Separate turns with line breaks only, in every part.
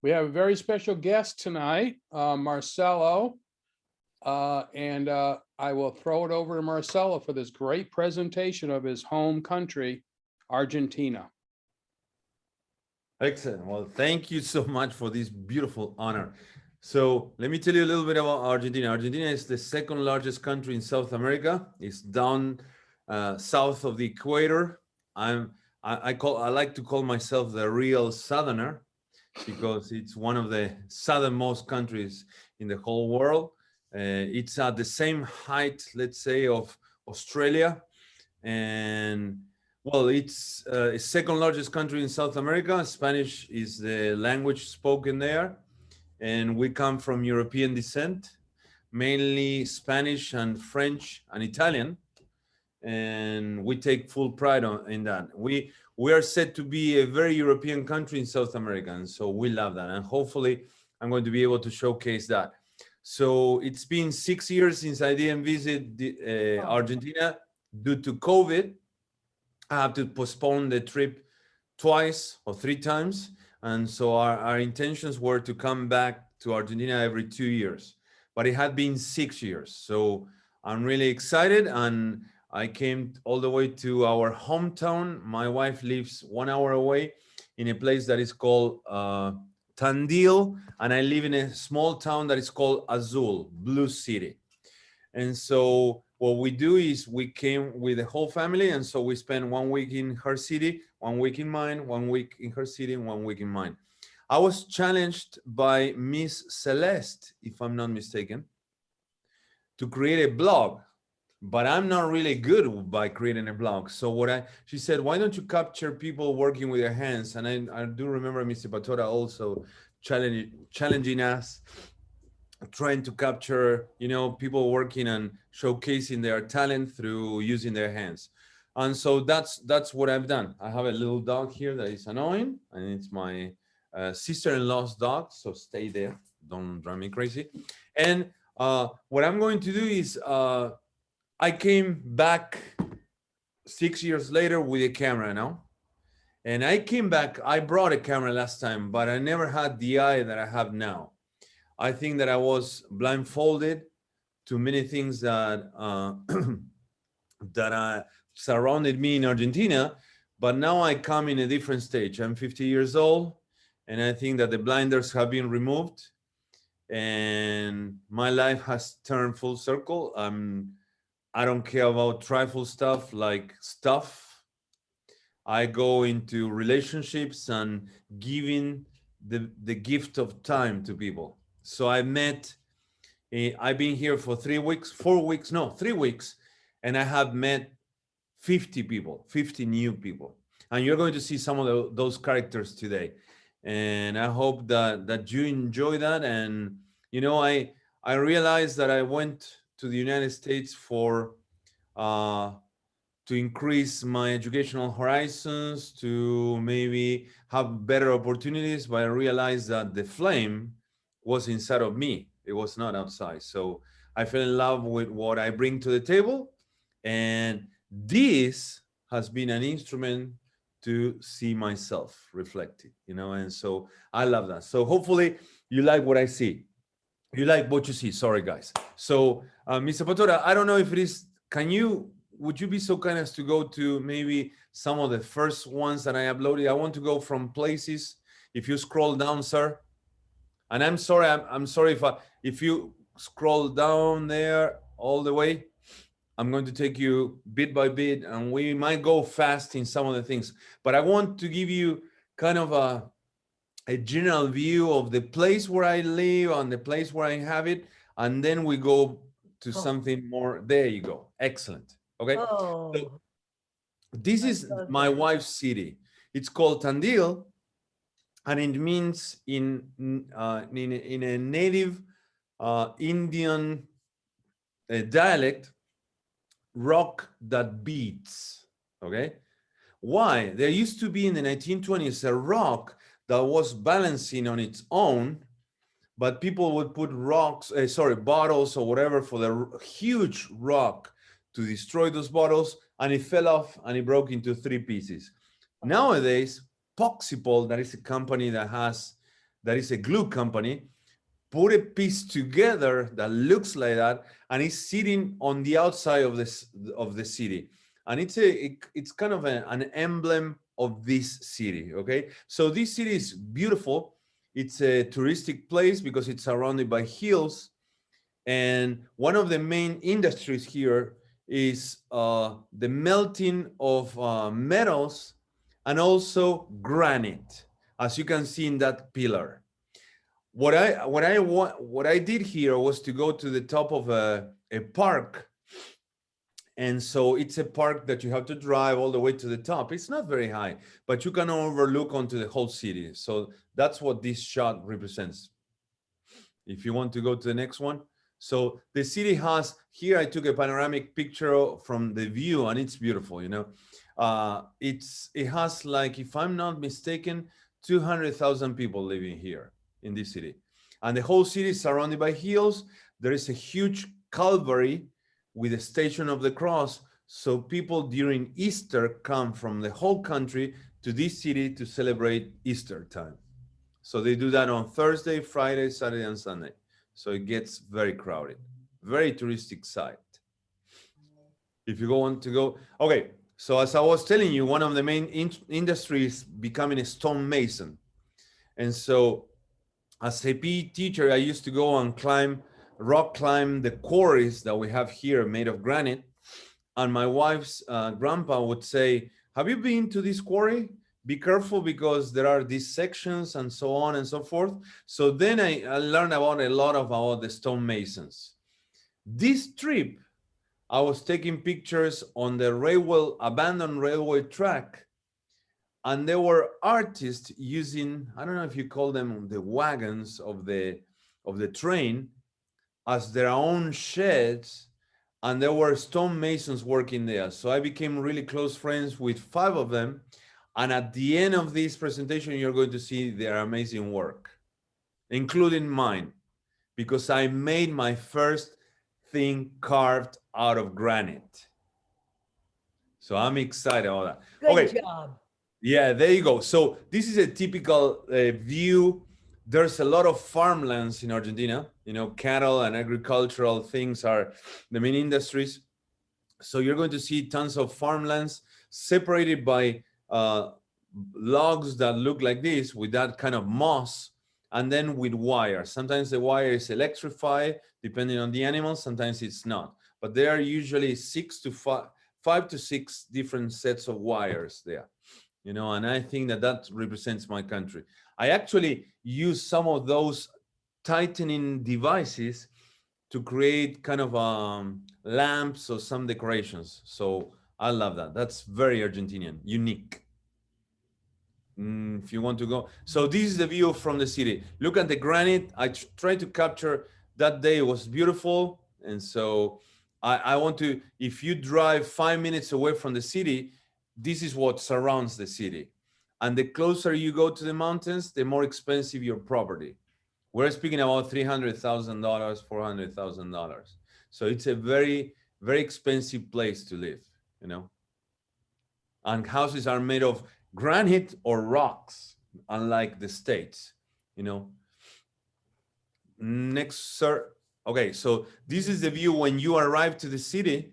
We have a very special guest tonight, Marcello. And I will throw it over to Marcello for this great presentation of his home country, Argentina.
Excellent. Well, thank you so much for this beautiful honor. So let me tell you a little bit about Argentina. Argentina is the second largest country in South America. It's down south of the equator. I like to call myself the real southerner because it's one of the southernmost countries in the whole world. It's at the same height, let's say, of Australia. And well, it's second largest country in South America. Spanish is the language spoken there. And we come from European descent, mainly Spanish and French and Italian. And we take full pride in that. We are said to be a very European country in South America. And so we love that. And hopefully I'm going to be able to showcase that. So it's been 6 years since I didn't visit Argentina due to COVID. I have to postpone the trip twice or 3 times. And so our intentions were to come back to Argentina every 2 years, but it had been 6 years. So I'm really excited. And I came all the way to our hometown. My wife lives 1 hour away in a place that is called Tandil, and I live in a small town that is called Azul, Blue City. And so what we do is we came with the whole family, and so we spent 1 week in her city, 1 week in mine, 1 week in her city, and 1 week in mine. I was challenged by Miss Celeste, if I'm not mistaken, to create a blog, but I'm not really good by creating a blog. So she said, why don't you capture people working with their hands? And I do remember Mr. Patora also challenging us, trying to capture, people working and showcasing their talent through using their hands. And so that's what I've done. I have a little dog here that is annoying, and it's my sister-in-law's dog. So stay there, don't drive me crazy. And what I'm going to do is I came back 6 years later with a camera now. And I came back, I brought a camera last time, but I never had the eye that I have now. I think that I was blindfolded to many things that that surrounded me in Argentina, but now I come in a different stage. I'm 50 years old, and I think that the blinders have been removed, and my life has turned full circle. I don't care about trifle stuff like stuff. I go into relationships and giving the gift of time to people. So I've been here for 3 weeks, 3 weeks, and I have met 50 people, 50 new people. And you're going to see some of those characters today. And I hope that you enjoy that. And, I realized that I went to the United States to increase my educational horizons, to maybe have better opportunities, but I realized that the flame was inside of me. It was not outside. So I fell in love with what I bring to the table. And this has been an instrument to see myself reflected, and so I love that. So hopefully you like what I see. You like what you see. Sorry, guys. So Mr. Patora, I don't know if it is, would you be so kind as to go to maybe some of the first ones that I uploaded? I want to go from places. If you scroll down, sir. And I'm sorry, I'm sorry if you scroll down there all the way, I'm going to take you bit by bit, and we might go fast in some of the things, but I want to give you kind of a general view of the place where I live and the place where I have it. And then we go to something more. There you go. Excellent. Okay. So this is my wife's city. It's called Tandil. And it means in a native Indian dialect, rock that beats. Okay. Why? There used to be in the 1920s a rock that was balancing on its own, but people would put bottles or whatever for the huge rock to destroy those bottles, and it fell off and it broke into 3 pieces. Nowadays, Poxipol, that is a company that is a glue company, put a piece together that looks like that, and it's sitting on the outside of the city, and it's kind of an emblem of this city. Okay, so this city is beautiful. It's a touristic place because it's surrounded by hills, and one of the main industries here is the melting of metals and also granite, as you can see in that pillar. What I did here was to go to the top of a park, and so it's a park that you have to drive all the way to the top. It's not very high, but you can overlook onto the whole city. So that's what this shot represents. If you want to go to the next one. So the city has, here I took a panoramic picture from the view, and it's beautiful, you know. It has, like, if I'm not mistaken, 200,000 people living here in this city. And the whole city is surrounded by hills. There is a huge Calvary with a Station of the Cross. So people during Easter come from the whole country to this city to celebrate Easter time. So they do that on Thursday, Friday, Saturday, and Sunday. So it gets very crowded, very touristic site. If you want to go, okay. So as I was telling you, one of the main industries becoming a stonemason. And so as a PE teacher, I used to go and rock climb the quarries that we have here made of granite. And my wife's grandpa would say, have you been to this quarry? Be careful because there are these sections and so on and so forth. So then I learned about a lot about the stonemasons. This trip, I was taking pictures on the abandoned railway track, and there were artists using, I don't know if you call them the wagons of the train, as their own sheds, and there were stonemasons working there. So I became really close friends with 5 of them. And at the end of this presentation, you're going to see their amazing work, including mine, because I made my first thing carved out of granite. So I'm excited about that.
Good job.
Yeah, there you go. So this is a typical view. There's a lot of farmlands in Argentina. You know, cattle and agricultural things are the main industries. So you're going to see tons of farmlands separated by logs that look like this with that kind of moss, and then with wire. Sometimes the wire is electrified depending on the animal, sometimes it's not. But there are usually 5 to 6 different sets of wires there, you know, and I think that represents my country. I actually use some of those tightening devices to create kind of lamps or some decorations. So I love that. That's very Argentinian, unique. If you want to go. So this is the view from the city. Look at the granite. I tried to capture that day. It was beautiful. And so I want to, if you drive 5 minutes away from the city, this is what surrounds the city. And the closer you go to the mountains, the more expensive your property. We're speaking about $300,000, $400,000. So it's a very, very expensive place to live, you know. And houses are made of granite or rocks, unlike the States, you know. Next, sir. Okay, so this is the view when you arrive to the city.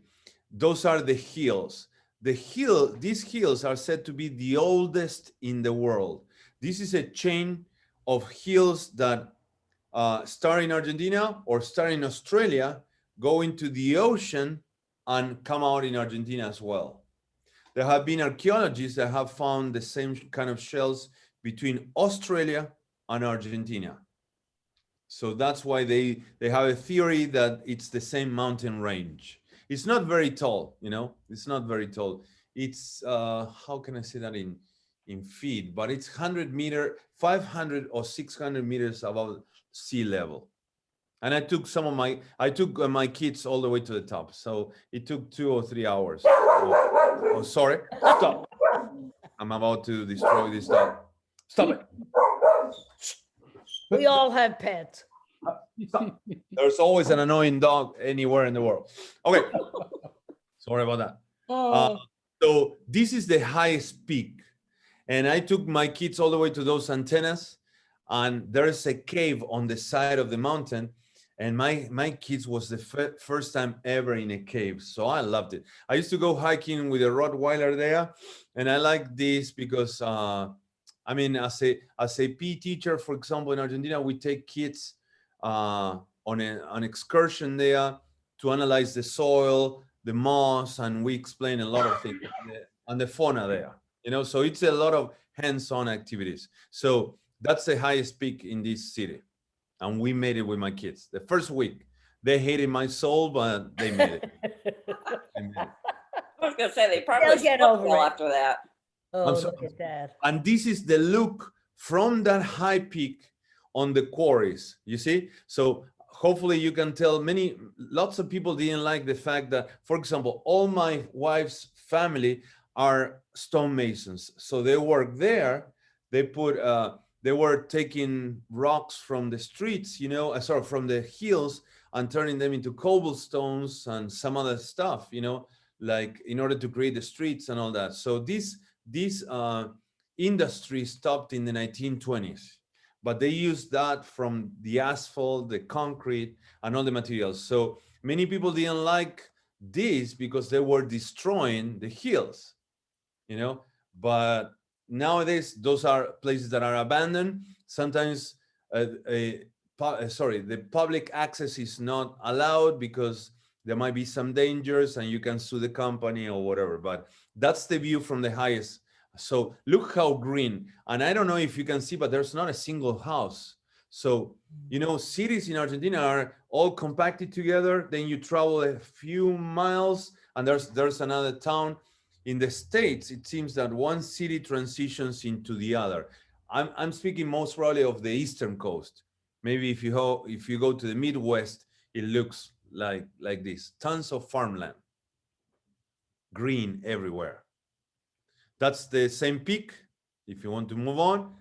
Those are the hills. These hills are said to be the oldest in the world. This is a chain of hills that start in Argentina or start in Australia, go into the ocean, and come out in Argentina as well. There have been archaeologists that have found the same kind of shells between Australia and Argentina. So that's why they have a theory that it's the same mountain range. It's not very tall, you know, it's not very tall. It's, how can I say that in feet, but it's 500 or 600 meters above sea level. And I took my kids all the way to the top. So it took 2 or 3 hours. Oh, sorry, stop. I'm about to destroy this dog. Stop it.
We all have pets.
Stop. There's always an annoying dog anywhere in the world. Okay, sorry about that. So this is the highest peak. And I took my kids all the way to those antennas, and there's a cave on the side of the mountain. And my kids was the first time ever in a cave, so I loved it. I used to go hiking with a Rottweiler there, and I like this because I mean, as a PE teacher, for example, in Argentina, we take kids on an excursion there to analyze the soil, the moss, and we explain a lot of things on the fauna there. You know, so it's a lot of hands-on activities. So that's the highest peak in this city, and we made it with my kids. The first week, they hated my soul, but they made it. They made it.
I was gonna say, they probably
They'll get
slept
over
well
it.
after that.
Oh,
so-
look at that.
And this is the look from that high peak on the quarries, you see? So hopefully you can tell lots of people didn't like the fact that, for example, all my wife's family are stonemasons. So they work there. They were taking rocks from the streets, you know, sorry, from the hills, and turning them into cobblestones and some other stuff, you know, like in order to create the streets and all that. So this industry stopped in the 1920s, but they used that from the asphalt, the concrete, and all the materials. So many people didn't like this because they were destroying the hills, you know. But nowadays, those are places that are abandoned. Sometimes the public access is not allowed because there might be some dangers and you can sue the company or whatever. But that's the view from the highest. So look how green. And I don't know if you can see, but there's not a single house. So, you know, cities in Argentina are all compacted together. Then you travel a few miles and there's another town. In the States, it seems that one city transitions into the other. I'm speaking most probably of the eastern coast. Maybe if you go to the Midwest, it looks like this. Tons of farmland, green everywhere. That's the same peak. If you want to move on,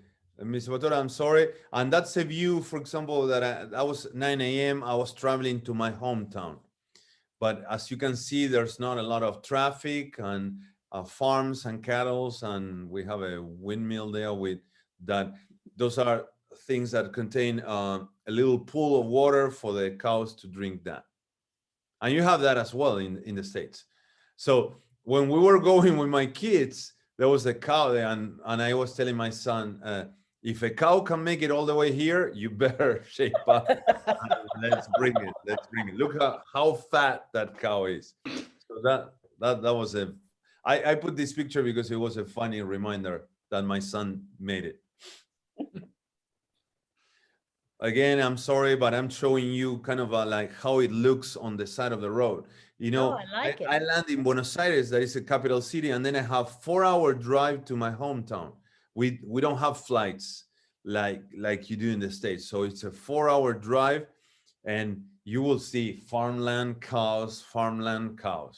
Ms. Batora, I'm sorry. And that's a view, for example, that I was 9 a.m. I was traveling to my hometown. But as you can see, there's not a lot of traffic and farms and cattle, and we have a windmill there with that. Those are things that contain a little pool of water for the cows to drink that. And you have that as well in the States. So when we were going with my kids, there was a cow there, and I was telling my son, if a cow can make it all the way here, you better shape up. Let's bring it. Let's bring it. Look how fat that cow is. So that was I put this picture because it was a funny reminder that my son made it. Again, I'm sorry, but I'm showing you kind of like how it looks on the side of the road. You know,
Oh, I like it.
I land in Buenos Aires, that is a capital city, and then I have 4-hour drive to my hometown. We don't have flights like you do in the States. So it's a 4-hour drive, and you will see farmland cows,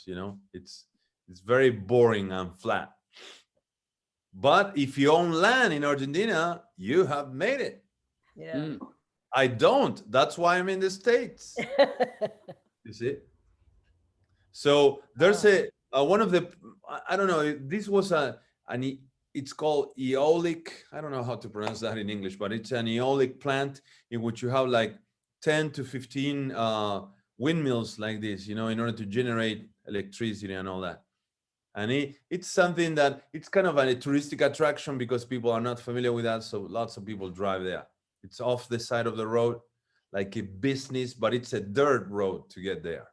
you know. It's very boring and flat. But if you own land in Argentina, you have made it.
Yeah.
I don't. That's why I'm in the States. You see? So there's one of the, I don't know, this was it's called eolic. I don't know how to pronounce that in English, but it's an eolic plant in which you have like 10 to 15 windmills like this, you know, in order to generate electricity and all that. And it's something that it's kind of a touristic attraction because people are not familiar with that. So lots of people drive there. It's off the side of the road, like a business, but it's a dirt road to get there.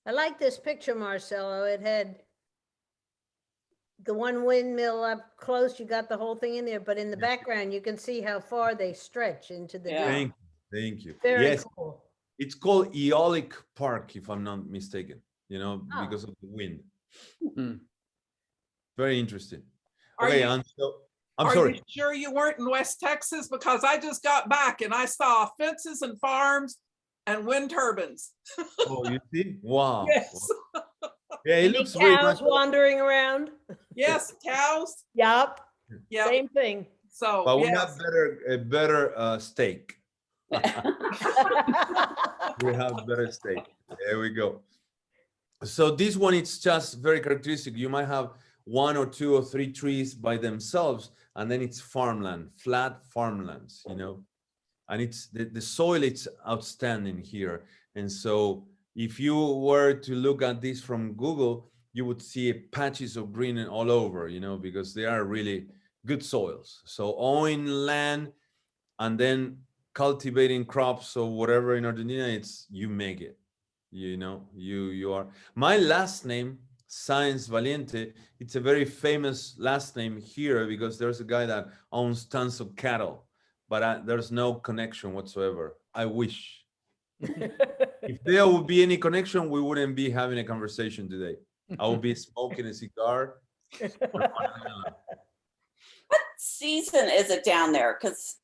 I like this picture, Marcello. It had the one windmill up close. You got the whole thing in there, but in the background, you can see how far they stretch into the
Yeah.
distance.
Thank you.
Very
Yes,
cool.
it's called Eolic Park, if I'm not mistaken, you know,
Oh.
because of the wind.
Mhm.
Very interesting.
Are
Okay,
you-
and so I'm
Are
sorry.
you sure you weren't in West Texas? Because I just got back and I saw fences and farms and wind turbines.
Oh, you see? Wow.
Yes,
Yeah, it
Any
looks very
cows
much.
wandering around?
yes, cows.
Yup,
Yeah,
same thing.
so
But we
yes.
have a better steak. We have better steak. There we go. So this one, it's just very characteristic. You might have one or two or three trees by themselves, and then it's farmland, flat farmlands, you know. And it's the soil, it's outstanding here. And so if you were to look at this from Google, you would see patches of green all over, you know, because they are really good soils. So owning land and then cultivating crops or whatever in Argentina, it's you make it, you know, you are. My last name, Sáenz Valiente, it's a very famous last name here because there's a guy that owns tons of cattle, but there's no connection whatsoever. I wish. If there would be any connection, we wouldn't be having a conversation today. I would be smoking a cigar.
What season is it down there? Because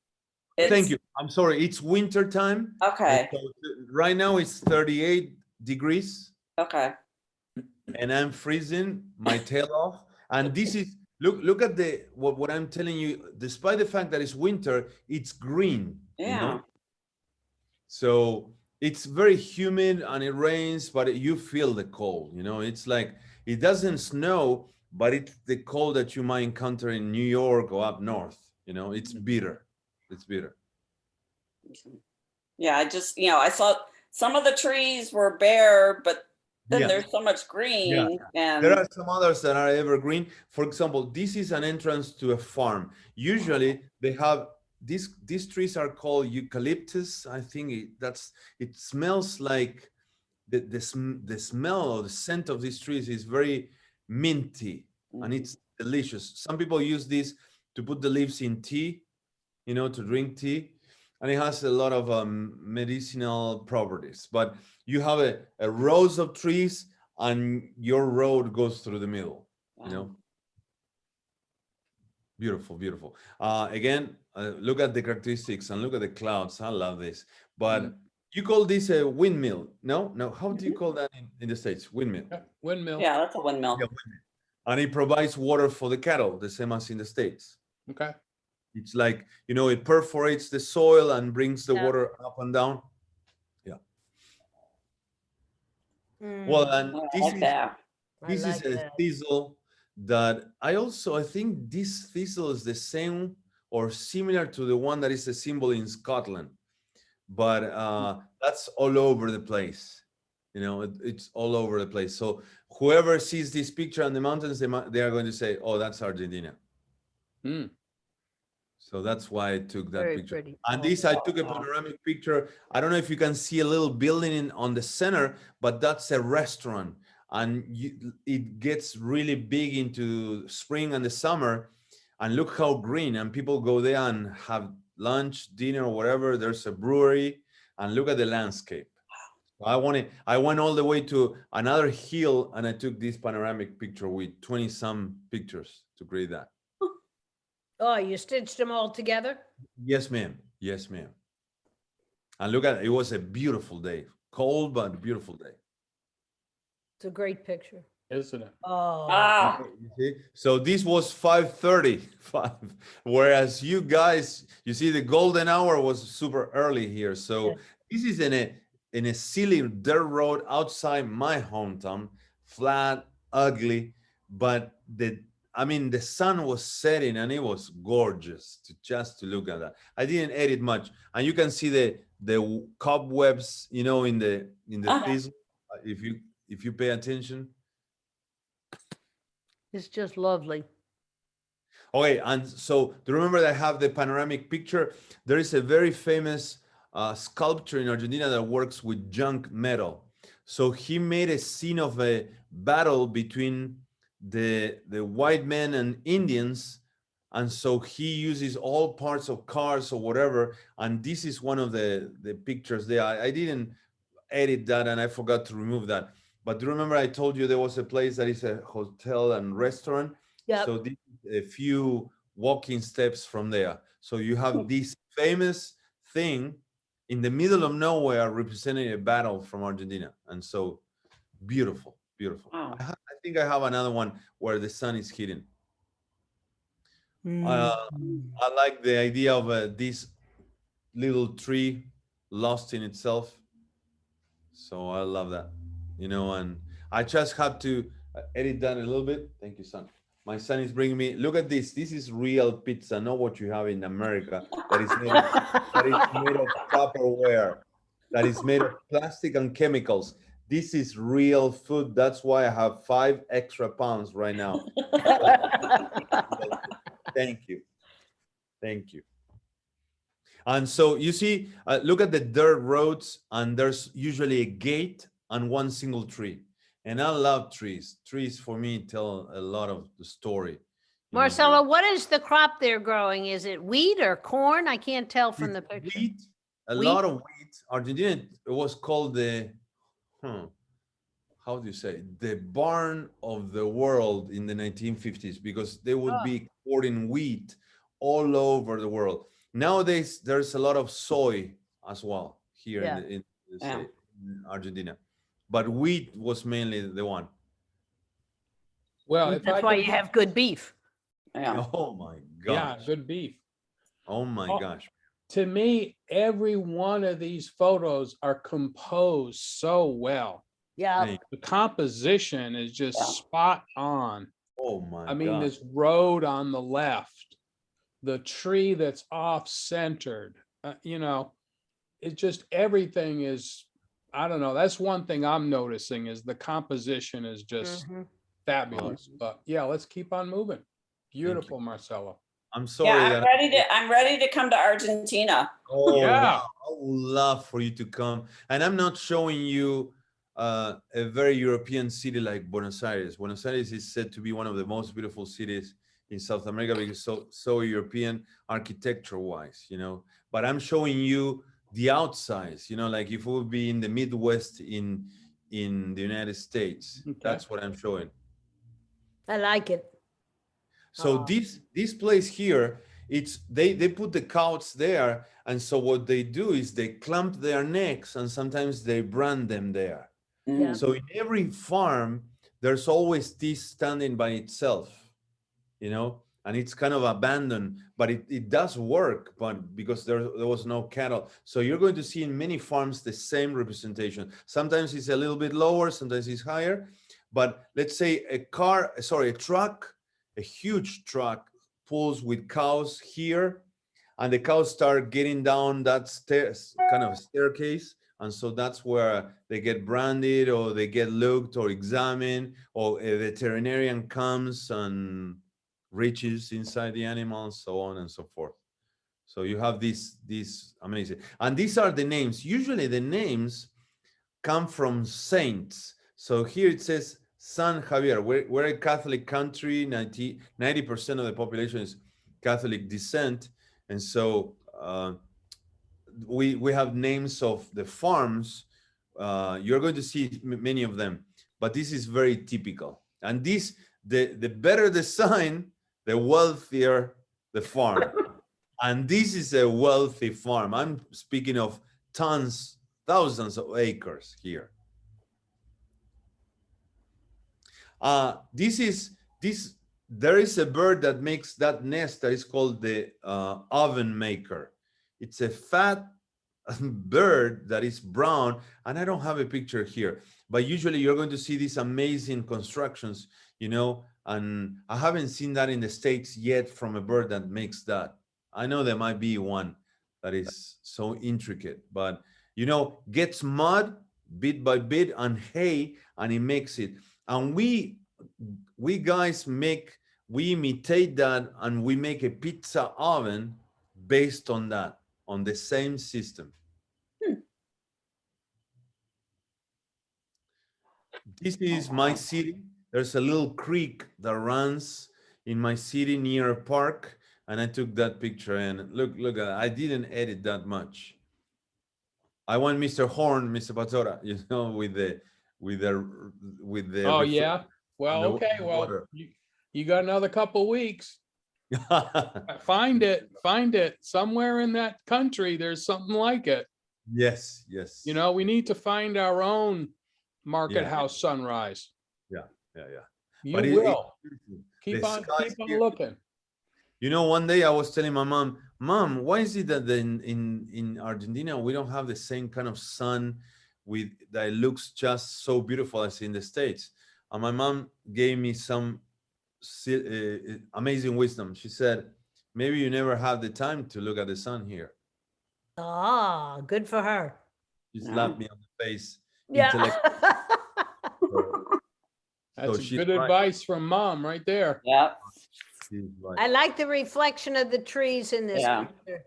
Thank you. I'm sorry. It's winter time.
Okay.
So right now it's 38 degrees
Okay.
and I'm freezing my tail off. And this is, look at what I'm telling you, despite the fact that it's winter, it's green.
Yeah.
You know? So it's very humid and it rains, but you feel the cold, you know, it's like, it doesn't snow, but it's the cold that you might encounter in New York or up north, you know, it's bitter. It's bitter.
Yeah, I just, I saw some of the trees were bare, but then
Yeah.
there's so much green. And
There are some others that are evergreen. For example, this is an entrance to a farm. Usually they have these trees are called eucalyptus. I think it smells like the smell or the scent of these trees is very minty and it's delicious. Some people use this to put the leaves in tea, you know, to drink tea. And it has a lot of medicinal properties. But you have a rows of trees and your road goes through the middle, you know. Beautiful, beautiful. Again, look at the characteristics and look at the clouds. I love this. But you call this a windmill? No, no. How do you call that in the States? Windmill.
Windmill.
yeah, that's a windmill.
Yeah, windmill. And it provides water for the cattle, the same as in the States.
Okay.
It's like, you know, it perforates the soil and brings the water up and down. Yeah. Well, and
I
this
like
is
that.
this is a thistle that I think this thistle is the same or similar to the one that is a symbol in Scotland, but that's all over the place. You know, it's all over the place. So whoever sees this picture on the mountains, they are going to say, "Oh, that's Argentina." So that's why I took that
Very
picture.
pretty.
And this, I took a panoramic picture. I don't know if you can see a little building on the center, but that's a restaurant. And it gets really big into spring and the summer. And look how green. And people go there and have lunch, dinner, or whatever. There's a brewery. And look at the landscape. I went all the way to another hill and I took this panoramic picture with 20-some pictures to create that.
Oh, you stitched them all together?
Yes, ma'am. Yes, ma'am. And look at it. It was a beautiful day. Cold, but beautiful day.
It's a great picture.
Isn't it?
Oh,
You see? So this was 5:30, whereas you guys, you see the golden hour was super early here. So this is in a silly dirt road outside my hometown, flat, ugly, but the sun was setting and it was gorgeous just to look at that. I didn't edit much, and you can see the cobwebs, you know, in the thistle, if you pay attention.
it's just lovely.
Okay, and so do you remember that I have the panoramic picture? There is a very famous sculptor in Argentina that works with junk metal. So he made a scene of a battle between the white men and Indians, and so he uses all parts of cars or whatever, and this is one of the pictures there. I didn't edit that and I forgot to remove that. But do you remember I told you there was a place that is a hotel and restaurant?
Yep.
So this is a few walking steps from there. So you have this famous thing in the middle of nowhere representing a battle from Argentina. And so beautiful, beautiful.
Wow.
I think I have another one where the sun is hitting. I like the idea of this little tree lost in itself. So I love that, you know, and I just have to edit that a little bit. Thank you, son. My son is bringing me, look at this. This is real pizza, not what you have in America that is made of, that is made of Tupperware, that is made of plastic and chemicals. This is real food. That's why I have 5 extra pounds right now. Thank you. Thank you. And so you see, look at the dirt roads, and there's usually a gate and one single tree. And I love trees. Trees for me tell a lot of the story. You know?
Marcelo, what is the crop they're growing? Is it wheat or corn? I can't tell from the
It's
picture.
wheat, a
Wheat?
lot of wheat. Argentina, it was called the, how do you say, the barn of the world in the 1950s, because they would be exporting wheat all over the world. Nowadays, there's a lot of soy as well here
Yeah.
in
Yeah.
Argentina, but wheat was mainly the one.
Well, if I
That's why
could,
you have good beef.
Yeah.
Oh my
yeah,
gosh.
good beef.
Oh my
Oh,
gosh.
To me, every one of these photos are composed so well.
Yeah.
Thank-
The composition is just
Yeah.
spot on.
Oh my
I mean,
God.
this road on the left, the tree that's off centered, you know, it just, everything is, I don't know. That's one thing I'm noticing is the composition is just
Mhm.
fabulous. But yeah, let's keep on moving. Beautiful, Marcelo.
I'm
Yeah,
sorry that
I'm ready to come to Argentina.
Oh,
Yeah.
wow. I would love for you to come. And I'm not showing you a very European city like Buenos Aires. Buenos Aires is said to be one of the most beautiful cities in South America because so European architecture-wise, you know. But I'm showing you the outsides, you know, like if we would be in the Midwest in the United States.
Okay.
That's what I'm showing.
I like it.
So this place here, it's they put the cows there, and so what they do is they clamp their necks, and sometimes they brand them there.
Yeah.
So in every farm, there's always this standing by itself, you know, and it's kind of abandoned, but it does work, but because there was no cattle. So you're going to see in many farms the same representation. Sometimes it's a little bit lower, sometimes it's higher, but let's say a truck, a huge truck pulls with cows here, and the cows start getting down that stairs, kind of staircase. And so that's where they get branded, or they get looked or examined, or a veterinarian comes and reaches inside the animal, so on and so forth. So you have these amazing, and these are the names. Usually the names come from saints. So here it says San Javier. We're a Catholic country. 90% of the population is Catholic descent, and so we have names of the farms. You're going to see many of them, but this is very typical. And this, the better the sign, the wealthier the farm. And this is a wealthy farm. I'm speaking of tons, thousands of acres here. There is a bird that makes that nest that is called the oven maker. It's a fat bird that is brown, and I don't have a picture here, but usually you're going to see these amazing constructions, you know, and I haven't seen that in the States yet from a bird that makes that. I know there might be one that is so intricate, but you know, gets mud bit by bit and hay, and it makes it. And we guys we imitate that, and we make a pizza oven based on that, on the same system. This is my city. There's a little creek that runs in my city near a park, and I took that picture. And look, I didn't edit that much. I want Mr. Horn, Mr. Pazzora, you know, with the
Oh, yeah. Well,
the
okay, well,
water.
you got another couple weeks. Find it somewhere in that country. There's something like it.
Yes.
You know, we need to find our own market
Yeah.
house sunrise.
Yeah.
You
But
will.
the
Keep on
skies here-
looking.
You know, one day I was telling my mom, why is it that in Argentina we don't have the same kind of sun that looks just so beautiful as in the States? And my mom gave me some amazing wisdom. She said, maybe you never have the time to look at the sun here.
Ah, good for her.
She
Yeah.
slapped me on the face.
Yeah.
That's
she's
good
right.
advice from mom right there.
Yep.
She's right.
I like the reflection of the trees in this
Yeah.
picture.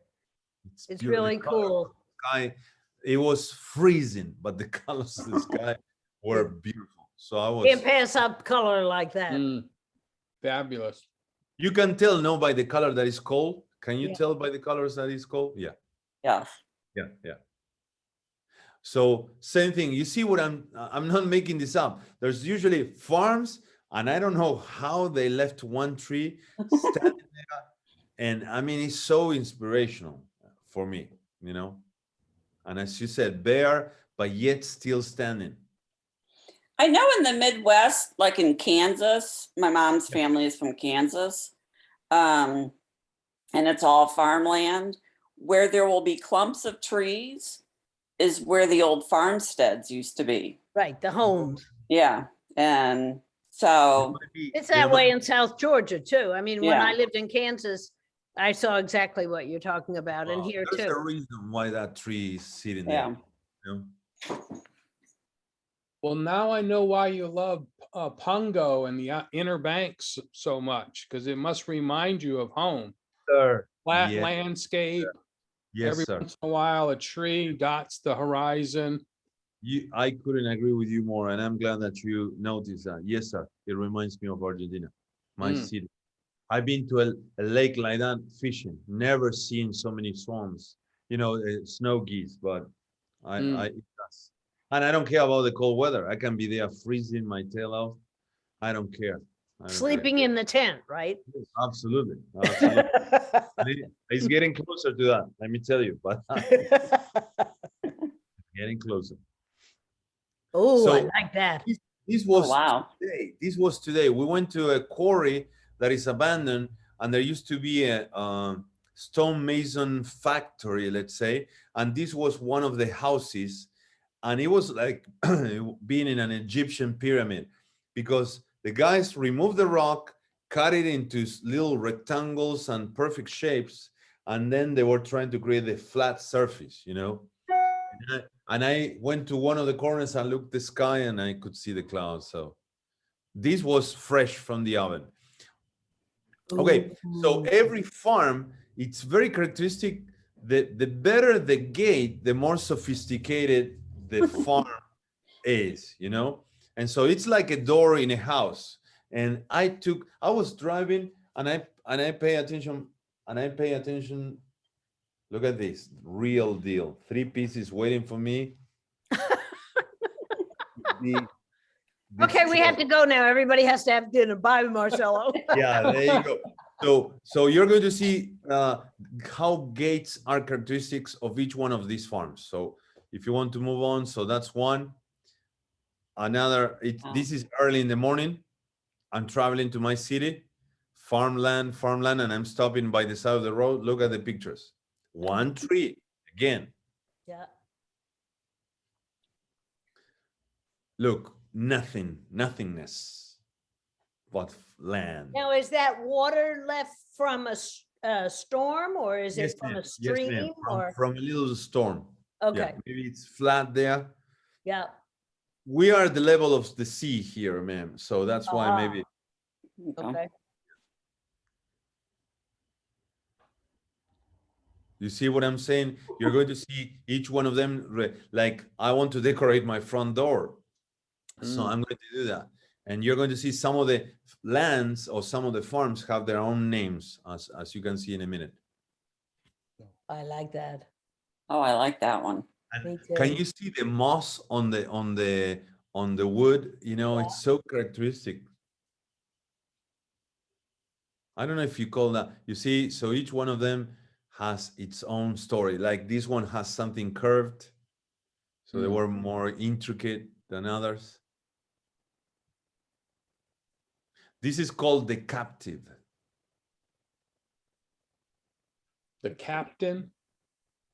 It's
beautiful.
really
The color of
cool.
the sky, it was freezing, but the colors of the sky were beautiful. So I was.
Can't pass up color like that.
Mm, fabulous.
You can tell, no, by the color that is cold. Can you
Yeah.
tell by the colors that is cold? Yeah.
Yeah.
Yeah, yeah. So same thing. You see what I'm not making this up. There's usually farms, and I don't know how they left one tree standing there. And I mean, it's so inspirational for me, you know. And as you said, bare, but yet still standing.
I know in the Midwest, like in Kansas, my mom's family is from Kansas. And it's all farmland. Where there will be clumps of trees is where the old farmsteads used to be.
Right, the homes.
Yeah. And so,
It's that way in South Georgia too. I mean, when I
Yeah.
lived in Kansas, I saw exactly what you're talking about, and here
There's a
too.
reason why that tree is sitting
yeah.
there. You know?
Well, now I know why you love Pungo and the Inner Banks so much, because it must remind you of home.
Sir.
Flat
Yes,
landscape,
yes,
every
sir.
once in a while, a tree dots the horizon.
I couldn't agree with you more, and I'm glad that you noticed that. Yes, sir. It reminds me of Argentina, my
Mm.
city. I've been to a lake like that fishing. Never seen so many swans. You know, snow geese, but it does. And I don't care about the cold weather. I can be there freezing my tail off. I don't care. I don't
Sleeping in the tent, right?
care. Absolutely, absolutely. And it's getting closer to that. Let me tell you, but getting closer.
Oh, I
So-
like that.
This was
wow.
today. This was today. We went to a quarry that is abandoned, and there used to be a stonemason factory, let's say, and this was one of the houses, and it was like being in an Egyptian pyramid, because the guys removed the rock, cut it into little rectangles and perfect shapes, and then they were trying to create a flat surface, you know. And I went to one of the corners and looked the sky, and I could see the clouds. So this was fresh from the oven. Okay, so
Ooh.
every farm, it's very characteristic. The better the gate, the more sophisticated the farm is, you know. And so it's like a door in a house. And I was driving, and I pay attention, Look at this, real deal. 3 pieces waiting for me.
Okay, we have to go now. Everybody has to have dinner. Bye, Marcello.
Yeah, there you go. So you're going to see how gates are characteristics of each one of these farms. So if you want to move on, so that's one. Another, this is early in the morning. I'm traveling to my city, farmland, and I'm stopping by the side of the road. Look at the pictures. One tree, again.
Yeah.
Look, nothingness, but land.
Now, is that water left from a storm, or is it from
ma'am.
a stream?
Yes, ma'am.
Or
From a little storm.
okay,
Yeah, maybe it's flat there.
yeah.
We are at the level of the sea here, ma'am. So that's why maybe.
Okay.
You see what I'm saying? You're going to see each one of them, like I want to decorate my front door. So I'm going to do that. And you're going to see some of the lands or some of the farms have their own names, as you can see in a minute.
I like that.
Oh, I like that one.
And
Me
can
too.
you see the moss on the wood? You know, it's so characteristic. I don't know if you call that. You see, so each one of them has its own story. Like this one has something curved, so they were more intricate than others. This is called the captive.
The captain.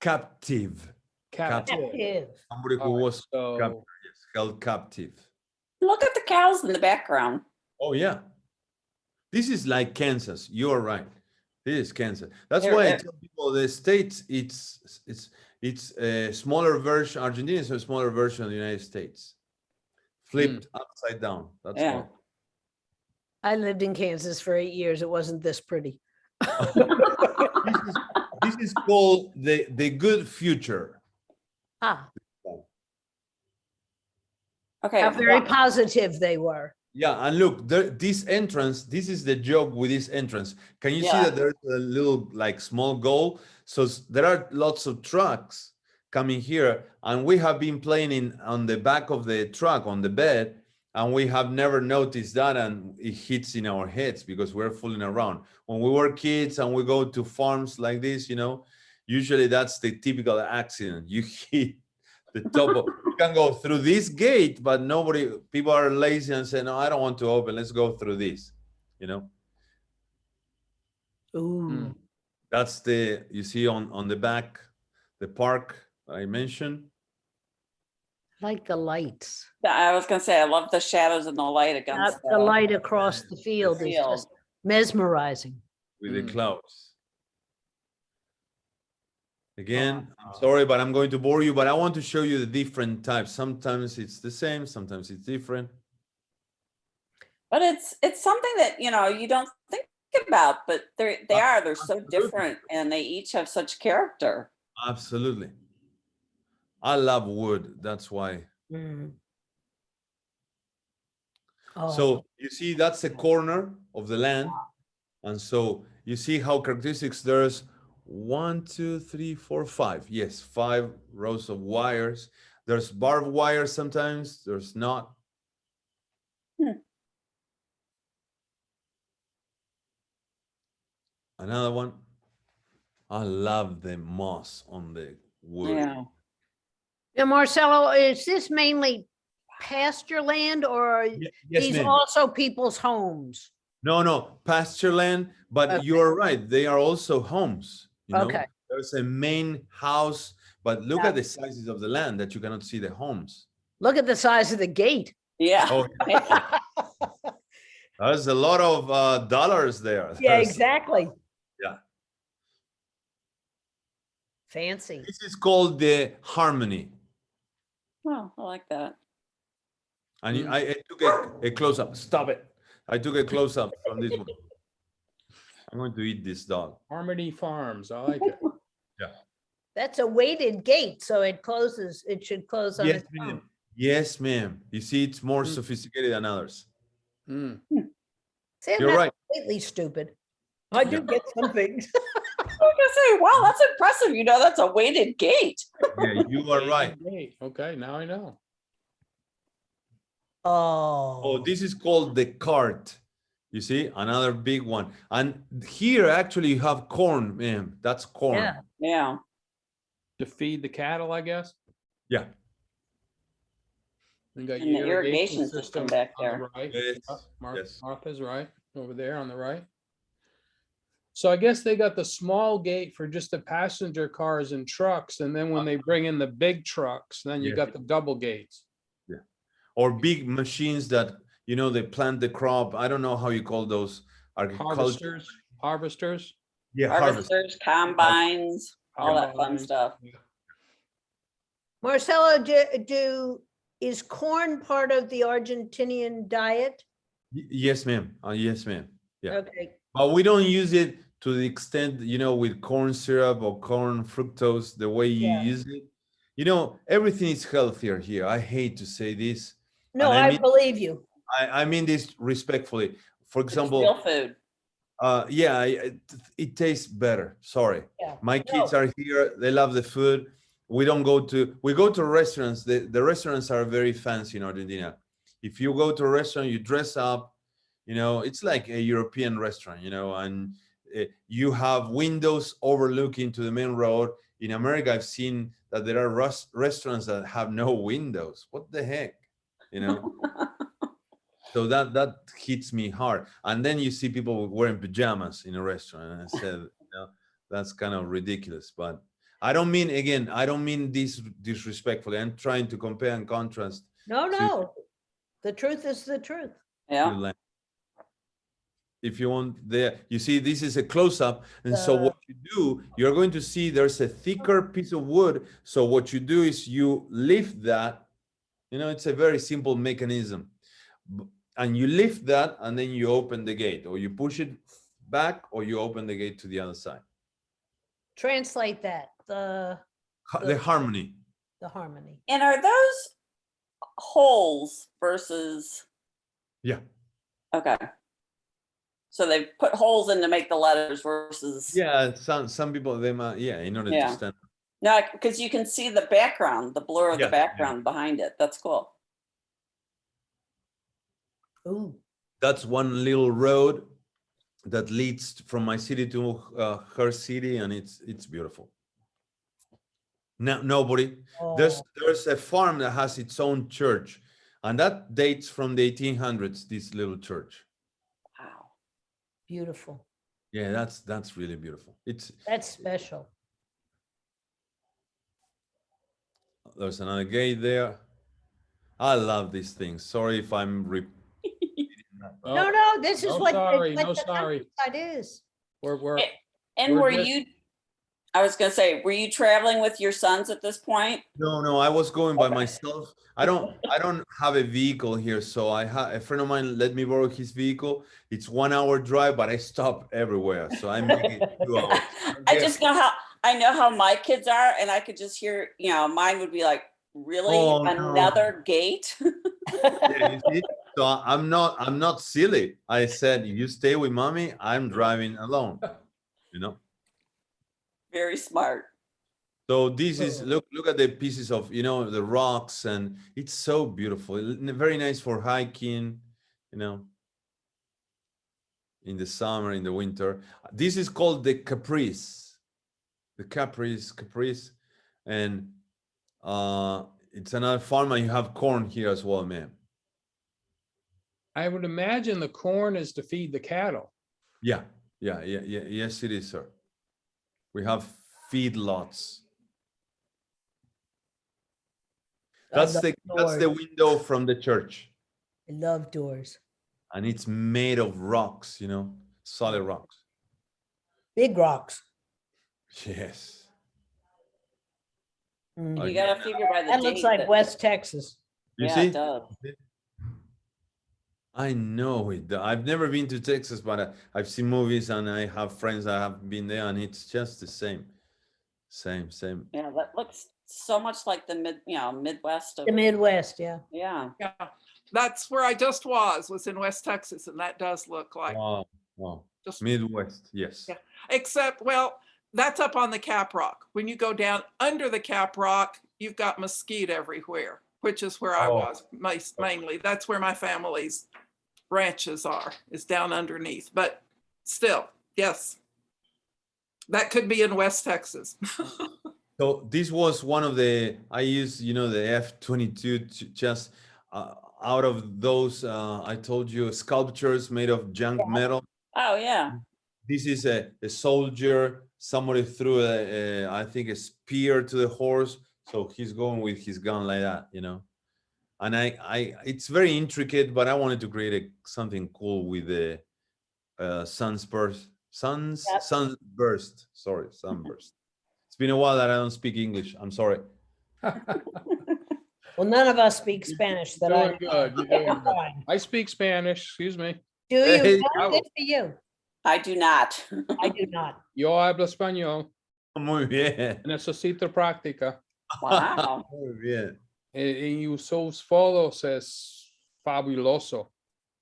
Captive.
Captive.
Somebody who
All right,
was captive,
so
yes, held captive.
Look at the cows in the background.
Oh yeah. This is like Kansas. You're right. This is Kansas. That's
There-
why I
there-
tell people the States, it's a smaller version. Argentina is a smaller version of the United States. Flipped upside down. That's
Yeah.
why.
I lived in Kansas for 8 years. It wasn't this pretty.
This is called the good future.
Ah,
Okay.
how very
wha-
positive they were.
Yeah, and look, this entrance, this is the joke with this entrance. Can you see
Yeah.
that there's a little like small goal? So there are lots of trucks coming here, and we have been playing on the back of the truck on the bed, and we have never noticed that, and it hits in our heads because we're fooling around. When we were kids and we go to farms like this, you know, usually that's the typical accident. You hit the top of, you can go through this gate, but people are lazy and say, no, I don't want to open, let's go through this, you know.
Ooh.
That's you see on the back, the park I mentioned.
Like the lights.
I was gonna say, I love the shadows and the light against
The light across the field is
field.
just mesmerizing.
With the
Mm.
clouds. Again, I'm sorry, but I'm going to bore you, but I want to show you the different types. Sometimes it's the same, sometimes it's different.
But it's something that, you know, you don't think about, but they're so
Absolutely.
different and they each have such character.
Absolutely. I love wood, that's why.
Mm. Oh,
So you see, that's a corner of the land. And so you see how characteristics, there's 1, 2, 3, 4, 5. Yes, 5 rows of wires. There's barbed wire sometimes, there's not. Another one. I love the moss on the wood.
Yeah.
yeah, Marcello, is this mainly pasture land or are
Yes,
these
ma'am.
also people's homes?
No, pasture land, but
Okay.
you're right. They are also homes. You know?
Okay.
There's a main house, but look
Yeah.
at the sizes of the land that you cannot see the homes.
Look at the size of the gate.
Yeah.
Oh, there's a lot of dollars there.
Yeah,
There's-
exactly.
Yeah.
Fancy.
This is called the harmony.
Oh, I like that.
And
Mm.
I took a close up. Stop it. I took a close up from this one. I'm going to eat this dog.
Harmony Farms, I like it.
That's a weighted gate, so it closes, it should close on
Yes,
its own.
ma'am. Yes, ma'am. You see, it's more
Mm.
sophisticated than others.
Mm.
See, I'm
You're
not
right.
completely stupid. I do get some things.
I was gonna say, wow, that's impressive. You know, that's a weighted gate.
Yeah, you are right.
Great. Okay, now I know.
Oh.
Oh, this is called the cart. You see, another big one. And here, actually, you have corn, ma'am. That's corn.
Yeah.
Yeah.
To feed the cattle, I guess.
Yeah.
You got
And the
your
irrigation system back
on the
there.
right.
Yes, yes.
Martha's right, over there on the right. So I guess they got the small gate for just the passenger cars and trucks, and then when they bring in the big trucks, then you
Yes.
got the double gates.
Or big machines that, you know, they plant the crop. I don't know how you call those. Agriculture.
Harvesters.
Yeah, harvest.
Harvesters, combines, all that fun
combines.
stuff.
Marcelo, is corn part of the Argentinian diet?
Yes, ma'am. Yes, ma'am. Yeah.
Okay.
But we don't use it to the extent, you know, with corn syrup or corn fructose, the way you
Yeah.
use it. You know, everything is healthier here. I hate to say this.
No,
And
I
mean,
believe you.
I mean this respectfully. For
It's
example,
real food.
yeah, it tastes better. Sorry.
Yeah.
My kids are here. They love the food. We go to restaurants. The restaurants are very fancy in Argentina. If you go to a restaurant, you dress up, you know, it's like a European restaurant, you know, and you have windows overlooking to the main road. In America, I've seen that there are restaurants that have no windows. What the heck, you know? So that hits me hard. And then you see people wearing pajamas in a restaurant, and I said, you know, that's kind of ridiculous. But I don't mean this disrespectfully. I'm trying to compare and contrast.
No. The truth is the truth.
Yeah.
to land. if you want there, you see this is a close-up. And so
Uh.
what you do, you're going to see there's a thicker piece of wood. So what you do is you lift that, it's a very simple mechanism. And you lift that and then you open the gate, or you push it back, or you open the gate to the other side.
Translate that,
The harmony.
the harmony.
And are those holes versus,
Yeah.
okay. So they put holes in to make the letters versus.
Yeah, some people, they might, in order
Yeah.
to stand.
No, because you can see the background, the blur of
Yeah,
the background behind it. That's cool.
Ooh.
That's one little road that leads from my city to her city, and it's beautiful. No, nobody. There's a farm that has its own church, and that dates from the 1800s. This little church.
Wow.
Beautiful.
Yeah, that's really beautiful.
That's special.
There's another gate there. I love these things. Sorry if I'm
No, this is
no
what
sorry,
what
no
the
sorry.
countryside is.
We're
And
We're
were
just-
you, I was gonna say, were you traveling with your sons at this point?
No, I was going by
Okay.
myself. I don't have a vehicle here, so a friend of mine let me borrow his vehicle. It's 1 hour drive, but I stop everywhere, so I make it 2 hours.
I just know how my kids are, and I could just hear, mine would be like, really?
Oh, no.
Another gate?
Yeah, you see? So I'm not silly. I said, you stay with mommy, I'm driving alone,
Very smart.
So this is, look at the pieces of, the rocks, and it's so beautiful. Very nice for hiking, in the summer, in the winter. This is called the Caprice. The Caprice. And it's another farm, and you have corn here as well, man.
I would imagine the corn is to feed the cattle.
Yeah. Yes, it is, sir. We have feedlots. That's the window from the church,
I love doors.
and it's made of rocks, solid rocks.
Big rocks.
Yes.
Mm.
You gotta figure by the
That looks
date
like
that-
West Texas.
You
Yeah,
see?
it does.
I know it. I've never been to Texas, but I've seen movies, and I have friends that have been there, and it's just the same. Same.
Yeah, that looks so much like the Midwest of,
The Midwest, yeah.
yeah.
Yeah, that's where I just was in West Texas, and that does look like
Wow.
just,
Midwest, yes.
Yeah. except, well, that's up on the Cap Rock. When you go down under the Cap Rock, you've got mesquite everywhere, which is where I was mainly. That's where my family's ranches are, is down underneath. But still, yes, that could be in West Texas.
So this was one of I used, the F-22 to just out of those, I told you, sculptures made of junk metal.
Oh, yeah.
This is a soldier. Somebody threw I think a spear to the horse. So he's going with his gun like that, And it's very intricate, but I wanted to create something cool with the sunburst. Sorry, sunburst. It's been a while that I don't speak English. I'm sorry.
Well, none of us speak Spanish that I.
Doing good, you're doing good. I speak Spanish, excuse me.
Do you?
Hey,
No, good for you.
I do not.
I do not.
Yo hablo español.
Muy bien.
Necesito práctica.
Wow.
Muy bien.
Y sus fotos es fabuloso.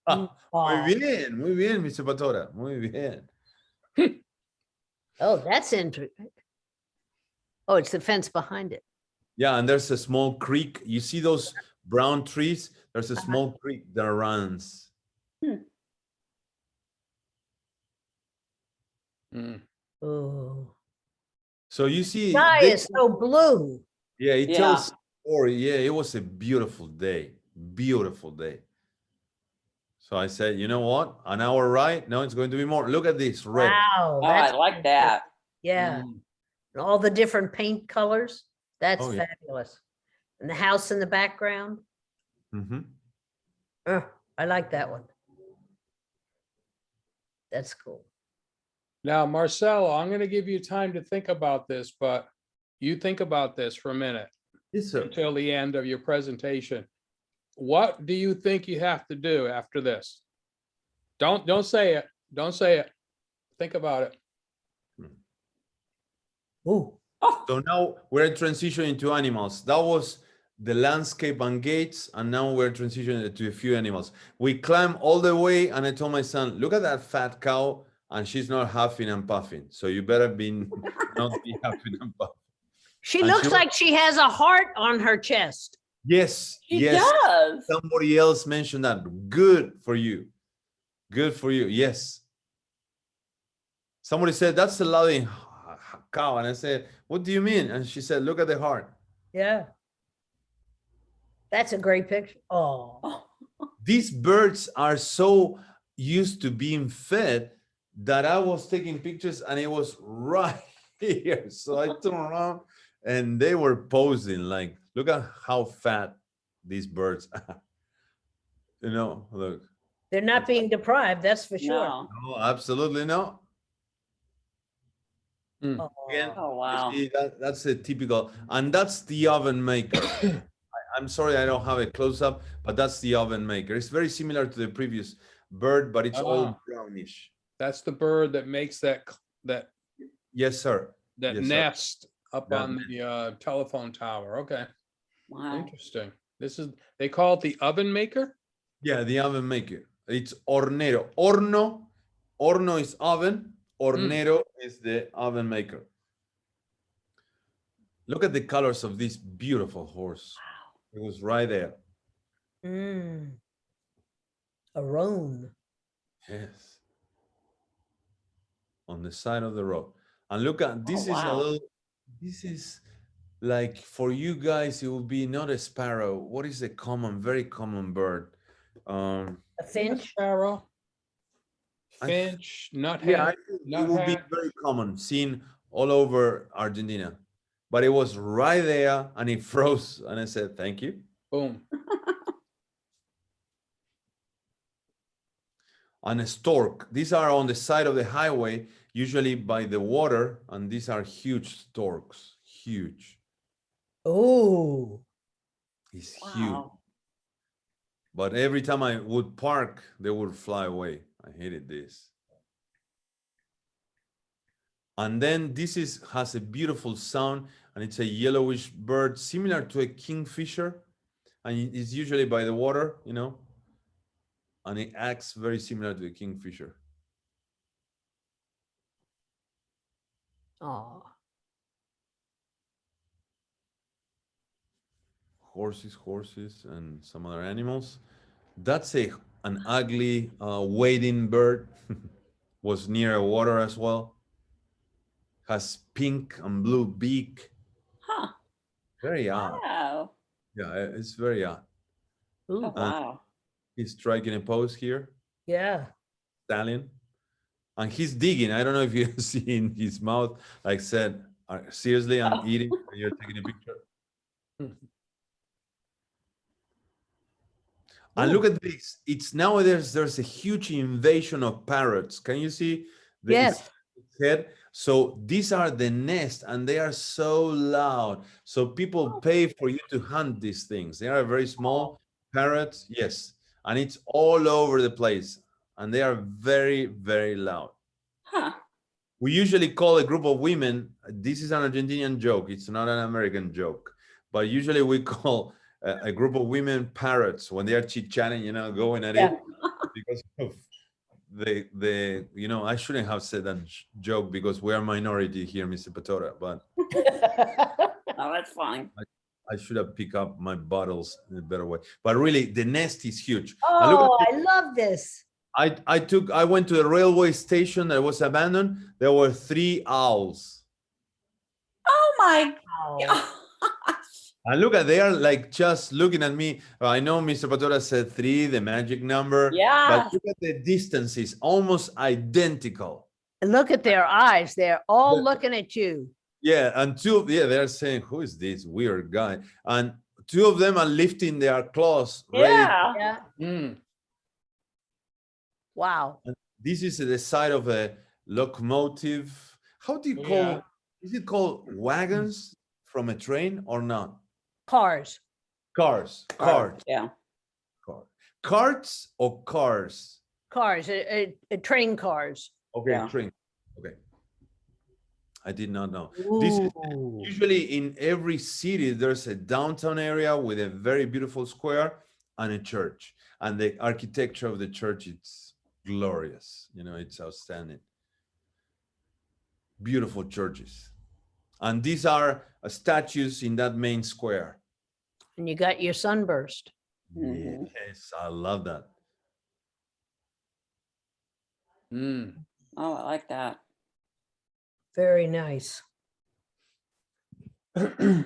Muy
Oh,
bien, Mr. Patora. Muy bien.
oh, that's interesting. Oh, it's the fence behind it.
Yeah, and there's a small creek. You see those brown trees? There's a small creek that runs.
Mm.
Oh,
So you see,
sky is so blue.
yeah, it
Yeah.
tells a story. Yeah, it was a beautiful day. Beautiful day. So I said, you know what? An hour ride? No, it's going to be more. Look at this red.
Wow.
Oh, I
that's
like that.
Yeah,
Mm.
and all the different paint colors. That's
Oh, yeah.
fabulous. And the house in the background.
Mhm.
I like that one. That's cool.
Now, Marcelo, I'm going to give you time to think about this, but you think about this for a minute
Yes, sir.
until the end of your presentation. What do you think you have to do after this? Don't say it. Don't say it. Think about it.
Ooh.
So now we're transitioning to animals. That was the landscape and gates, and now we're transitioning to a few animals. We climb all the way, and I told my son, look at that fat cow, and she's not huffing and puffing. So you better not be huffing and puffing.
She
And
looks
she-
like she has a heart on her chest.
Yes,
She
yes.
does.
Somebody else mentioned that. Good for you. Good for you. Yes. Somebody said, that's a lovely cow. And I said, what do you mean? And she said, look at the heart.
Yeah. That's a great picture. Oh.
Oh,
These birds are so used to being fed that I was taking pictures and it was right here. So I turned around and they were posing like, look at how fat these birds are. You know, look.
They're not being deprived, that's for sure.
no.
No, absolutely not.
Oh.
Again,
Oh,
you
wow.
see, that's a typical, and that's the oven maker. I'm sorry I don't have a close-up, but that's the oven maker. It's very similar to the previous bird, but it's all
Ah.
brownish.
That's the bird that makes that
Yes, sir. Yes, sir.
nest up
That
on the telephone tower. Okay,
Wow.
interesting. They call it the oven maker?
Yeah, the oven maker. It's hornero. Horno is oven. Hornero is the oven maker. Look at the colors of this beautiful horse. It was right there.
Mm. A roan.
Yes. On the side of the road. And look at this is a
wow.
little, this is like for you guys, it will be not a sparrow. What is a common, very common bird?
A
Finch,
finch.
sparrow,
I-
finch,
Yeah, I
nuthead.
think it will be
Nuthatch.
very common, seen all over Argentina. But it was right there and it froze. And I said, thank you.
Boom.
And a stork. These are on the side of the highway, usually by the water. And these are huge storks, huge.
Oh.
It's huge.
Wow.
But every time I would park, they would fly away. I hated this. And then this has a beautiful sound, and it's a yellowish bird, similar to a kingfisher. And it's usually by the water, you know, and it acts very similar to a kingfisher.
Oh.
Horses, and some other animals. That's an ugly wading bird. Was near a water as well. Has pink and blue beak.
Huh.
Very odd.
Wow.
Yeah, it's very odd.
Ooh.
Oh, wow.
He's striking a pose here,
Yeah.
stallion, and he's digging. I don't know if you've seen his mouth. Like said, seriously, I'm eating. And you're taking a picture. And look at this. It's nowadays there's a huge invasion of parrots. Can you see
Yes.
its head? So these are the nest, and they are so loud. So people pay for you to hunt these things. They are very small parrots, yes, and it's all over the place, and they are very, very loud.
Huh.
We usually call a group of women. This is an Argentinian joke. It's not an American joke, but usually we call a group of women parrots when they are chit-chatting, you know, going at
Yeah.
it because of the you know, I shouldn't have said that joke because we are minority here, Mr. Patora, but
Oh, that's fine.
I should have picked up my bottles in a better way. But really, the nest is huge. And look
Oh,
at
I love this.
I went to the railway station that was abandoned. There were 3 owls.
Oh, my
Wow.
gosh.
And look at, they are like just looking at me. I know Mr. Patora said 3, the magic number.
Yeah.
But look at the distances, almost identical.
And look at their eyes. They're all
The-
looking at you.
Yeah, and they're saying, who is this weird guy? And 2 of them are lifting their claws. Ready.
Yeah.
Yeah.
Mm.
Wow.
This is the side of a locomotive. How do you call?
Yeah.
Is it called wagons from a train or not?
Cars.
Cars. Cars.
Yeah.
Carts or cars?
Cars, train cars.
Okay,
Yeah.
train. Okay. I did not know. This is usually in every city, there's a downtown area with a very beautiful square and a church. And the architecture of the church, it's glorious. You know, it's outstanding. Beautiful churches. And these are statues in that main square.
And you got your sunburst.
Mhm.
Yes, I love that.
Mm.
Oh, I like that.
Very nice.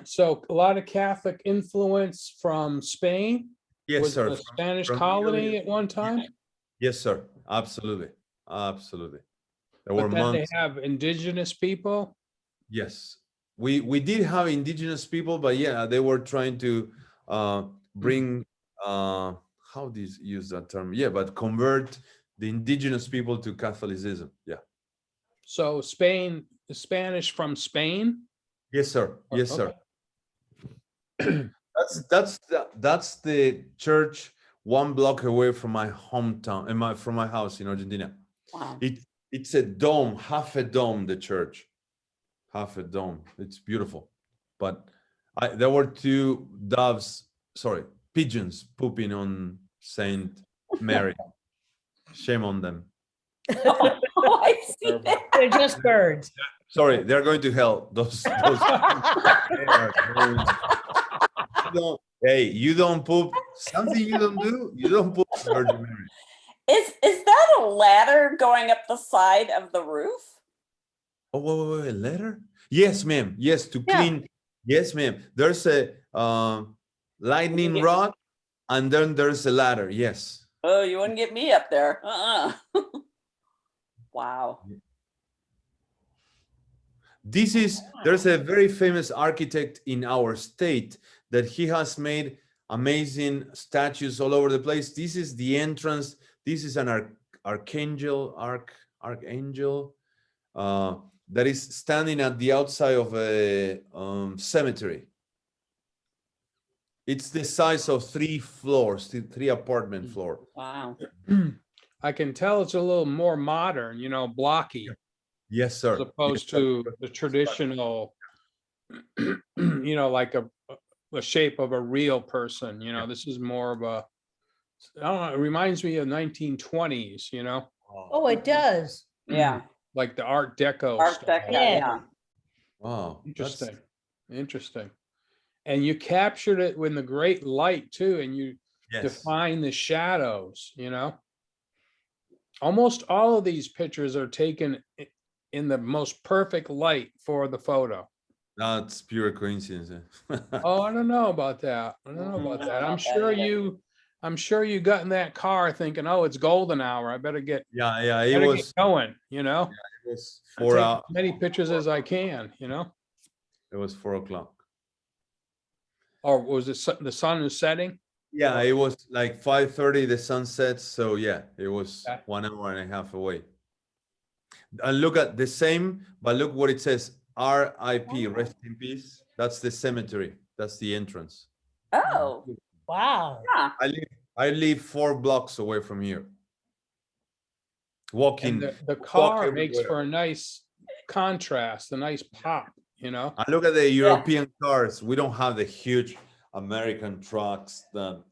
So a lot of Catholic influence from Spain.
Yes,
Was it
sir.
a Spanish
from
colony
Italy.
at one time?
Yes, sir. Absolutely. Absolutely. There were
But then they
monks.
have indigenous people.
Yes, we did have indigenous people, but yeah, they were trying to bring how do you use that term? Yeah, but convert the indigenous people to Catholicism. Yeah.
So Spain, the Spanish from Spain.
Yes, sir. Yes, sir.
Okay.
That's the church 1 block away from my hometown and from my house in Argentina.
Wow.
It's a dome, half a dome, the church. Half a dome. It's beautiful. But there were two pigeons pooping on Saint Mary. Shame on them.
Oh, I see that.
They're just birds.
Sorry, they're going to hell. Those they are going- Hey, you don't poop. Something you don't do, you don't poop, Virgin Mary.
Is that a ladder going up the side of the roof?
Oh, wait, a letter? Yes, ma'am. Yes, to
Yeah.
clean. Yes, ma'am. There's a lightning
Yeah.
rod, and then there's a ladder. Yes.
Oh, you wouldn't get me up there. Wow.
There's a very famous architect in our state that he has made amazing statues all over the place. This is the entrance. This is an archangel that is standing at the outside of a cemetery. It's the size of 3 floors, three apartment floor.
Wow.
I can tell it's a little more modern, blocky,
Yes, sir.
as opposed to the traditional, like a shape of a real person, this is more of a, I don't know, it reminds me of 1920s,
Oh, it does.
Yeah.
like the Art Deco
Art
style.
Deco,
Yeah.
yeah.
Wow.
Interesting. And you captured it with the great light too, and you
Yes.
define the shadows, Almost all of these pictures are taken in the most perfect light for the photo.
That's pure coincidence.
Oh, I don't know about that. I don't know about that. I'm sure you got in that car thinking, oh, it's golden hour. I better get
Yeah. It
better
was
get going,
It was
Take
4
as
hours.
many pictures as I can,
It was 4 o'clock.
Or was it the sun is setting?
Yeah, it was like 5:30. The sun sets. So yeah, it was
Okay.
1 hour and a half away. And look at the same, but look what it says: R.I.P. Rest in peace. That's the cemetery. That's the entrance.
Oh,
Wow.
yeah.
I live 4 blocks away from here. Walking.
And the car makes
everywhere.
for a nice contrast, a nice pop,
And look at the European cars. We don't have the huge American trucks that.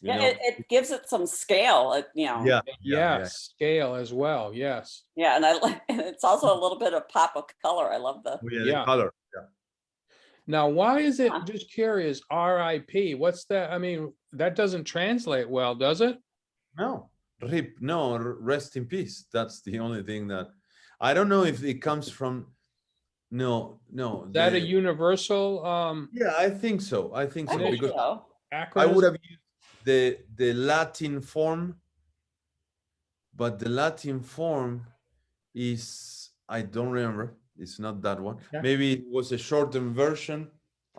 Yeah, it gives it some scale,
Yeah.
Yes, scale as well, yes.
Yeah, and and it's also a little bit of pop of color. I love the.
Yeah,
Yeah.
the color. Yeah.
Now, why is it,
Huh.
just curious, RIP? What's that? I mean, that doesn't translate well, does it?
No, RIP. No, rest in peace. That's the only thing that I don't know if it comes from. No.
Is that a universal
Yeah, I think so. I think so
I think
because
so.
I would
acronym?
have used the Latin form, but the Latin form is I don't remember. It's not that one.
Yeah.
Maybe it was a shortened version.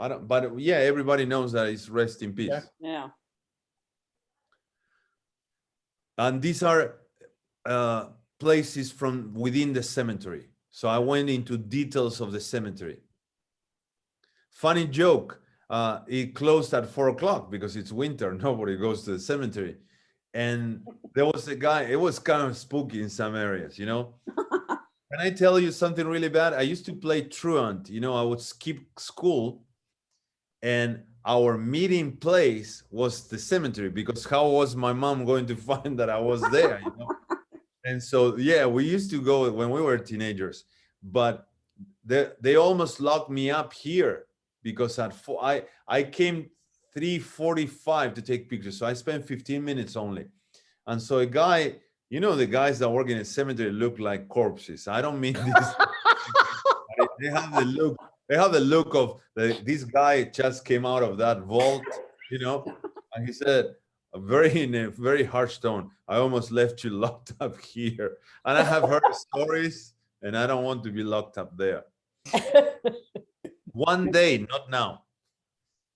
I don't. But yeah, everybody knows that it's rest in peace.
Yeah.
Yeah.
And these are places from within the cemetery. So I went into details of the cemetery. Funny joke, it closed at 4 o'clock because it's winter. Nobody goes to the cemetery. And there was a guy, it was kind of spooky in some areas, you know? Can I tell you something really bad? I used to play truant, you know, I would skip school and our meeting place was the cemetery because how was my mom going to find that I was there, you know? And so, yeah, we used to go when we were teenagers, but they almost locked me up here because at 4, I came 3:45 to take pictures. So I spent 15 minutes only. And so a guy, you know, the guys that work in a cemetery look like corpses. I don't mean this. They have the look of this guy just came out of that vault, you know, and he said, in a very harsh tone, I almost left you locked up here. And I have heard stories and I don't want to be locked up there. One day, not now.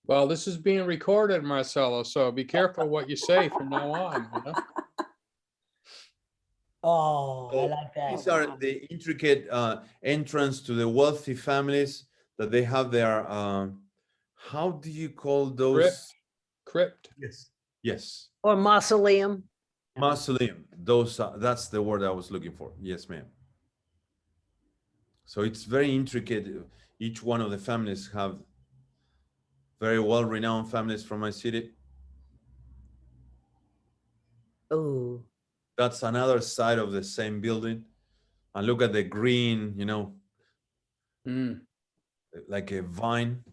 Well, this is being recorded, Marcello, so be careful what you say from now on, you know?
Oh, I
So
like that.
these are the intricate entrance to the wealthy families that they have their, how do you call those?
Crypt.
Yes. Yes.
Or mausoleum.
Mausoleum. Those that's the word I was looking for. Yes, ma'am. So it's very intricate. Each one of the families have very well-renowned families from my city.
Oh,
That's another side of the same building. And look at the green, you know,
Mm.
like a vine.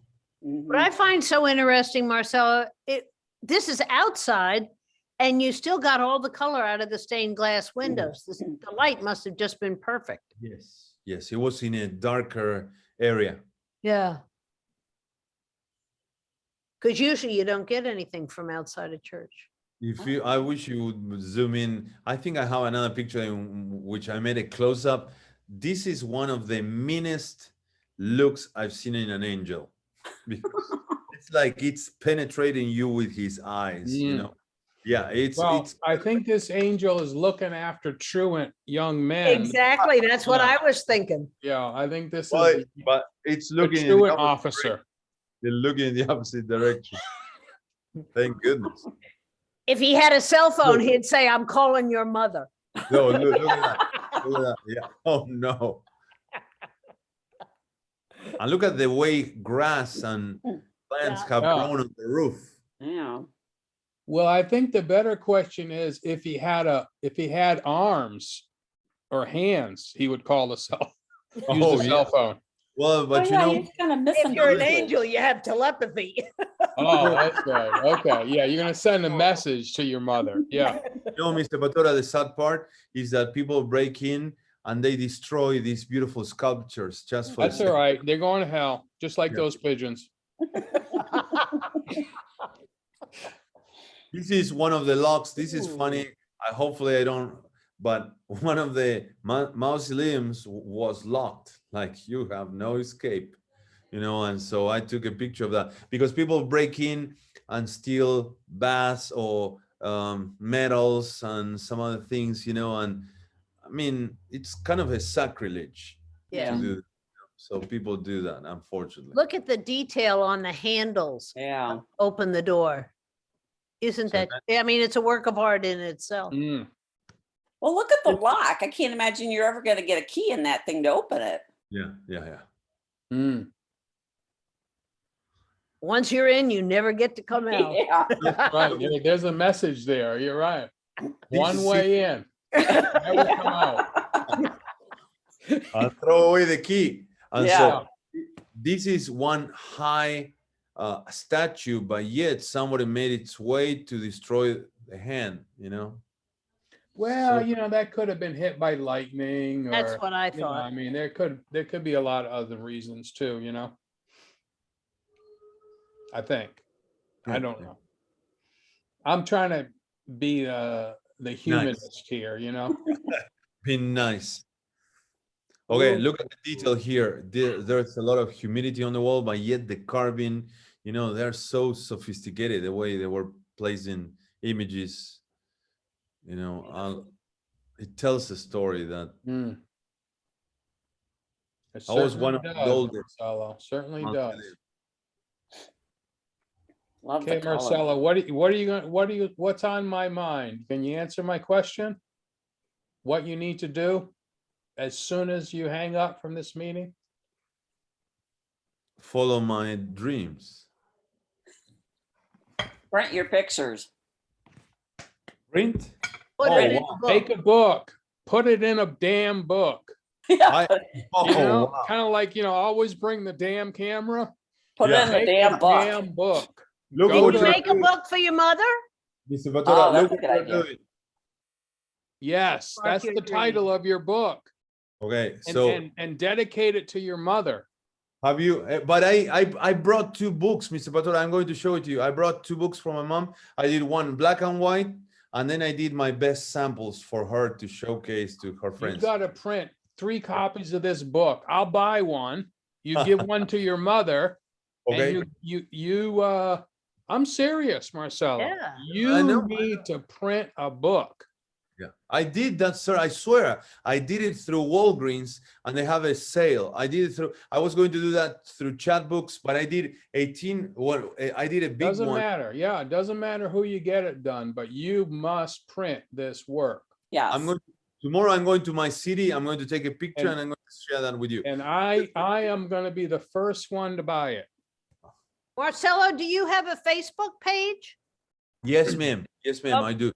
what I find so interesting, Marcella, this is outside and you still got all the color out of the stained glass windows. The light must have just been perfect.
Yes. Yes, it was in a darker area.
Yeah. Because usually you don't get anything from outside a church.
If you, I wish you would zoom in. I think I have another picture in which I made a close-up. This is one of the meanest looks I've seen in an angel. Because it's like it's penetrating you with his eyes, you know? Yeah,
Well,
it's
I think this angel is looking after truant young men.
Exactly. That's what I was thinking.
Yeah, I think this
well,
is
but it's
a
looking in the
truant
opposite
officer.
they're looking in the opposite direction. Thank goodness.
If he had a cell phone,
Look.
he'd say, I'm calling your mother.
No, look at that. Look at that. Yeah. Oh no. And look at the way grass and plants have
Yeah.
grown on the roof.
Yeah.
Well, I think the better question is if he had arms or hands, he would call the cell, use
Oh,
the
yeah.
cell phone.
Well, but you know,
he's kind of
If
missing.
you're an
pieces.
angel, you have telepathy.
Oh, that's right. Okay, yeah, you're gonna send a message to your mother. Yeah,
Mr. Batora, the sad part is that people break in and they destroy these beautiful sculptures just for
that's all right. They're going to hell, just like
Yeah.
those pigeons.
This is one of the locks. This is
Ooh.
funny. Hopefully I don't, but one of the mausoleums was locked. Like you have no escape, you know. And so I took a picture of that because people break in and steal baths or medals and some other things, you know. And I mean, it's kind of a sacrilege
Yeah.
to do. So people do that, unfortunately.
Look at the detail on the handles.
Yeah.
Open the door. Isn't
So
that, I mean, it's a work of art in itself.
Mm.
Well, look at the lock. I can't imagine you're ever going to get a key in that thing to open it.
Yeah, yeah, yeah.
Mm.
Once you're in, you never get to come out.
Yeah.
Right, there's a message there. You're right. One
This
way in, never come out.
I'll throw away the key. And
Yeah.
so this is one high statue, but yet somebody made its way to destroy the hand, you know?
Well,
So-
you know, that could have been hit by lightning or.
That's what I
you know, I
thought.
mean, there could be a lot of other reasons too, you know? I think. I
Yeah,
don't
yeah.
know. I'm trying to be the humanist here, you know?
Be nice. Okay,
Ooh.
look at the detail here. There's a lot of humidity on the wall, but yet the carving, you know, they're so sophisticated the way they were placing images. You know, it tells a story that
Mm. It
I was
certainly
one of the
does,
oldest.
Marcello, certainly
Marcello.
does.
Love
Okay,
the color.
Marcella, what's on my mind? Can you answer my question? What you need to do as soon as you hang up from this meeting?
Follow my dreams.
Print your pictures.
Print?
Put
Oh,
it in
wow.
a
Make
book.
a book, put it in a damn book.
Yeah,
Oh,
You know,
wow.
kind of like, always bring the damn camera.
put
Yeah.
it in the
Make a
damn book.
damn book.
Look
Go
at what
You
to-
you're
make a
doing.
book for your mother?
Mr.
Oh,
Batora,
that's
look
a
what
good
you're
idea.
doing.
Yes,
Spark
that's
your
the title
dream.
of your book.
Okay,
And,
so
and dedicate it to your mother.
have you, but I brought 2 books, Mr. Batora. I'm going to show it to you. I brought 2 books from my mom. I did one black and white, and then I did my best samples for her to showcase to her
You've
friends.
got to print 3 copies of this book. I'll buy one. You give one to your mother.
Okay.
And I'm serious, Marcelo.
Yeah.
I know,
You
I
need to print a book.
Yeah, I did that, sir. I swear, I did it through Walgreens, and they have a sale. I did it through. I was going to do that through chat books, but I did 18. Well, I did a big
Doesn't
one.
matter. Yeah, it doesn't matter who you get it done, but you must print this work.
Yes.
I'm going tomorrow. I'm going to my city. I'm going to take a picture,
And-
and I'm going to share that with you.
And I am going to be the first one to buy it.
Marcelo, do you have a Facebook page?
Yes, ma'am. Yes, ma'am.
Oh.
I do.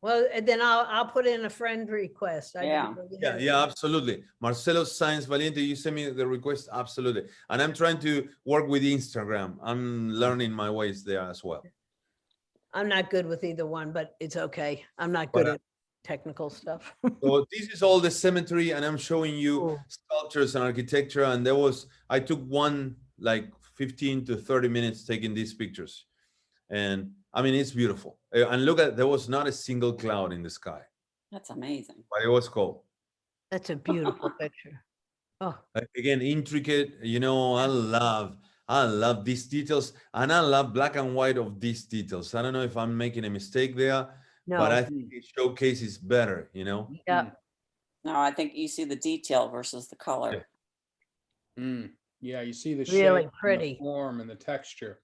Well, then I'll put in a friend request. I didn't
Yeah.
know you
Yeah,
had
yeah,
one.
absolutely. Marcelo Science Valiente, you send me the request, absolutely. And I'm trying to work with Instagram. I'm learning my ways there as well.
I'm not good with either one, but it's okay. I'm not
But,
good at technical stuff.
So this is all the cemetery, and I'm showing you
Cool.
sculptures and architecture. And I took one like 15 to 30 minutes taking these pictures. And I mean, it's beautiful. And look there was not a single cloud in the sky,
That's amazing.
but it was cold.
That's a beautiful picture. Oh,
Again, intricate, I love these details, and I love black and white of these details. I don't know if I'm making a mistake there, but I
no,
think it showcases better,
yeah,
No, I think you see the detail versus the color.
Yeah, you see the
Really
shape, and the
pretty.
form, and the texture.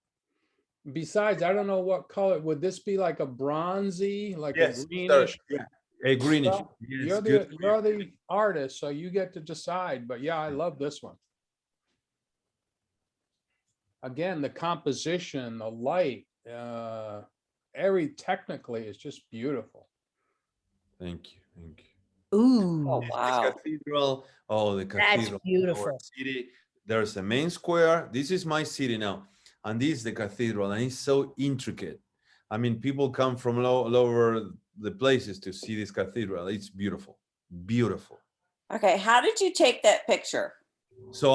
Besides, I don't know what color. Would this be like a bronzy, like
Yes,
a greenish?
yeah, a greenish.
Well,
Yes,
you're the artist, so you get to decide. But yeah, I love this one. Again, the composition, the light, technically is just beautiful.
Thank you, thank you.
ooh,
Oh,
This
wow.
cathedral, the
that's
cathedral. Our
beautiful.
city. There's a main square. This is my city now, and this is the cathedral, and it's so intricate. I mean, people come from all over the places to see this cathedral. It's beautiful, beautiful.
Okay, how did you take that picture?
So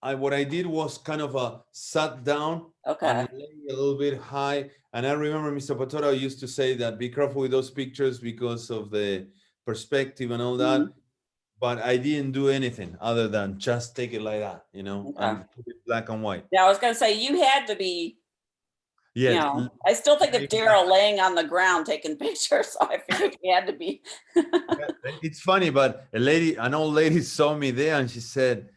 what I did was kind of sat down
Okay.
and lay a little bit high. And I remember Mr. Patora used to say that be careful with those pictures because of the perspective and all that. But I didn't do anything other than just take it like that,
Okay.
and put it black and white.
Yeah, I was gonna say you had to be,
Yes.
I still think of
Yeah.
Daryl laying on the ground taking pictures, so I figured he had to be.
It's funny, but an old lady saw me there and she said,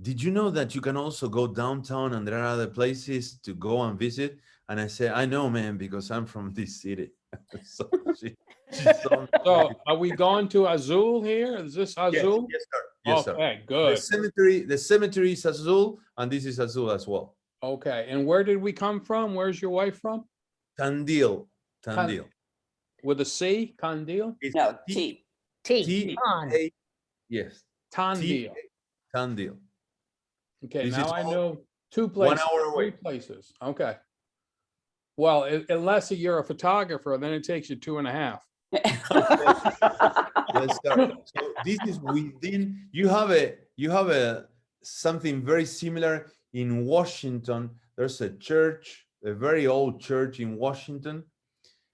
"Did you know that you can also go downtown and there are other places to go and visit?" And I said, "I know, man, because I'm from this city." So she saw me.
So are we going to Azul here? Is this
Yes,
Azul?
yes, sir. Yes, sir.
Okay,
The
good.
cemetery is Azul, and this is Azul as well.
Okay, and where did we come from? Where's your wife from?
Tandil.
With a C, Condil?
It's
No, T.
T, on.
T-A, yes,
Tandil.
Tandil.
Okay,
This
now
is
I
all
know 2
1
places,
hour
3
away.
places. Okay. Well, unless you're a photographer, then it takes you 2.5.
Yes, sir. So this is within. You have a something very similar in Washington. There's a church, a very old church in Washington.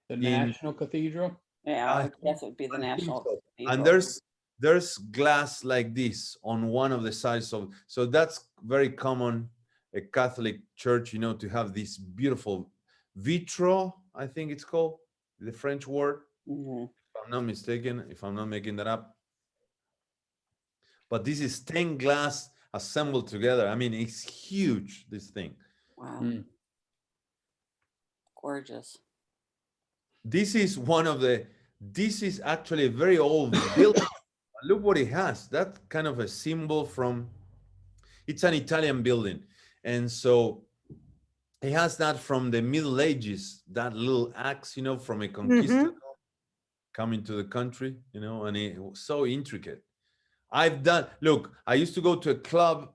The National Cathedral?
Yeah,
I
I guess it would be the
I think
national.
so.
cathedral.
And there's glass like this on one of the sides of. So that's very common. A Catholic church, to have this beautiful vitro. I think it's called the French word.
Mhm.
I'm not mistaken, if I'm not making that up. But this is stained glass assembled together. I mean, it's huge, this thing.
Wow,
Mm.
gorgeous.
This is this is actually a very old building. Look what it has. That kind of a symbol from, it's an Italian building. And so it has that from the Middle Ages, that little axe, you know, from a conquistador coming to the country, you know, and it was so intricate. Look, I used to go to a club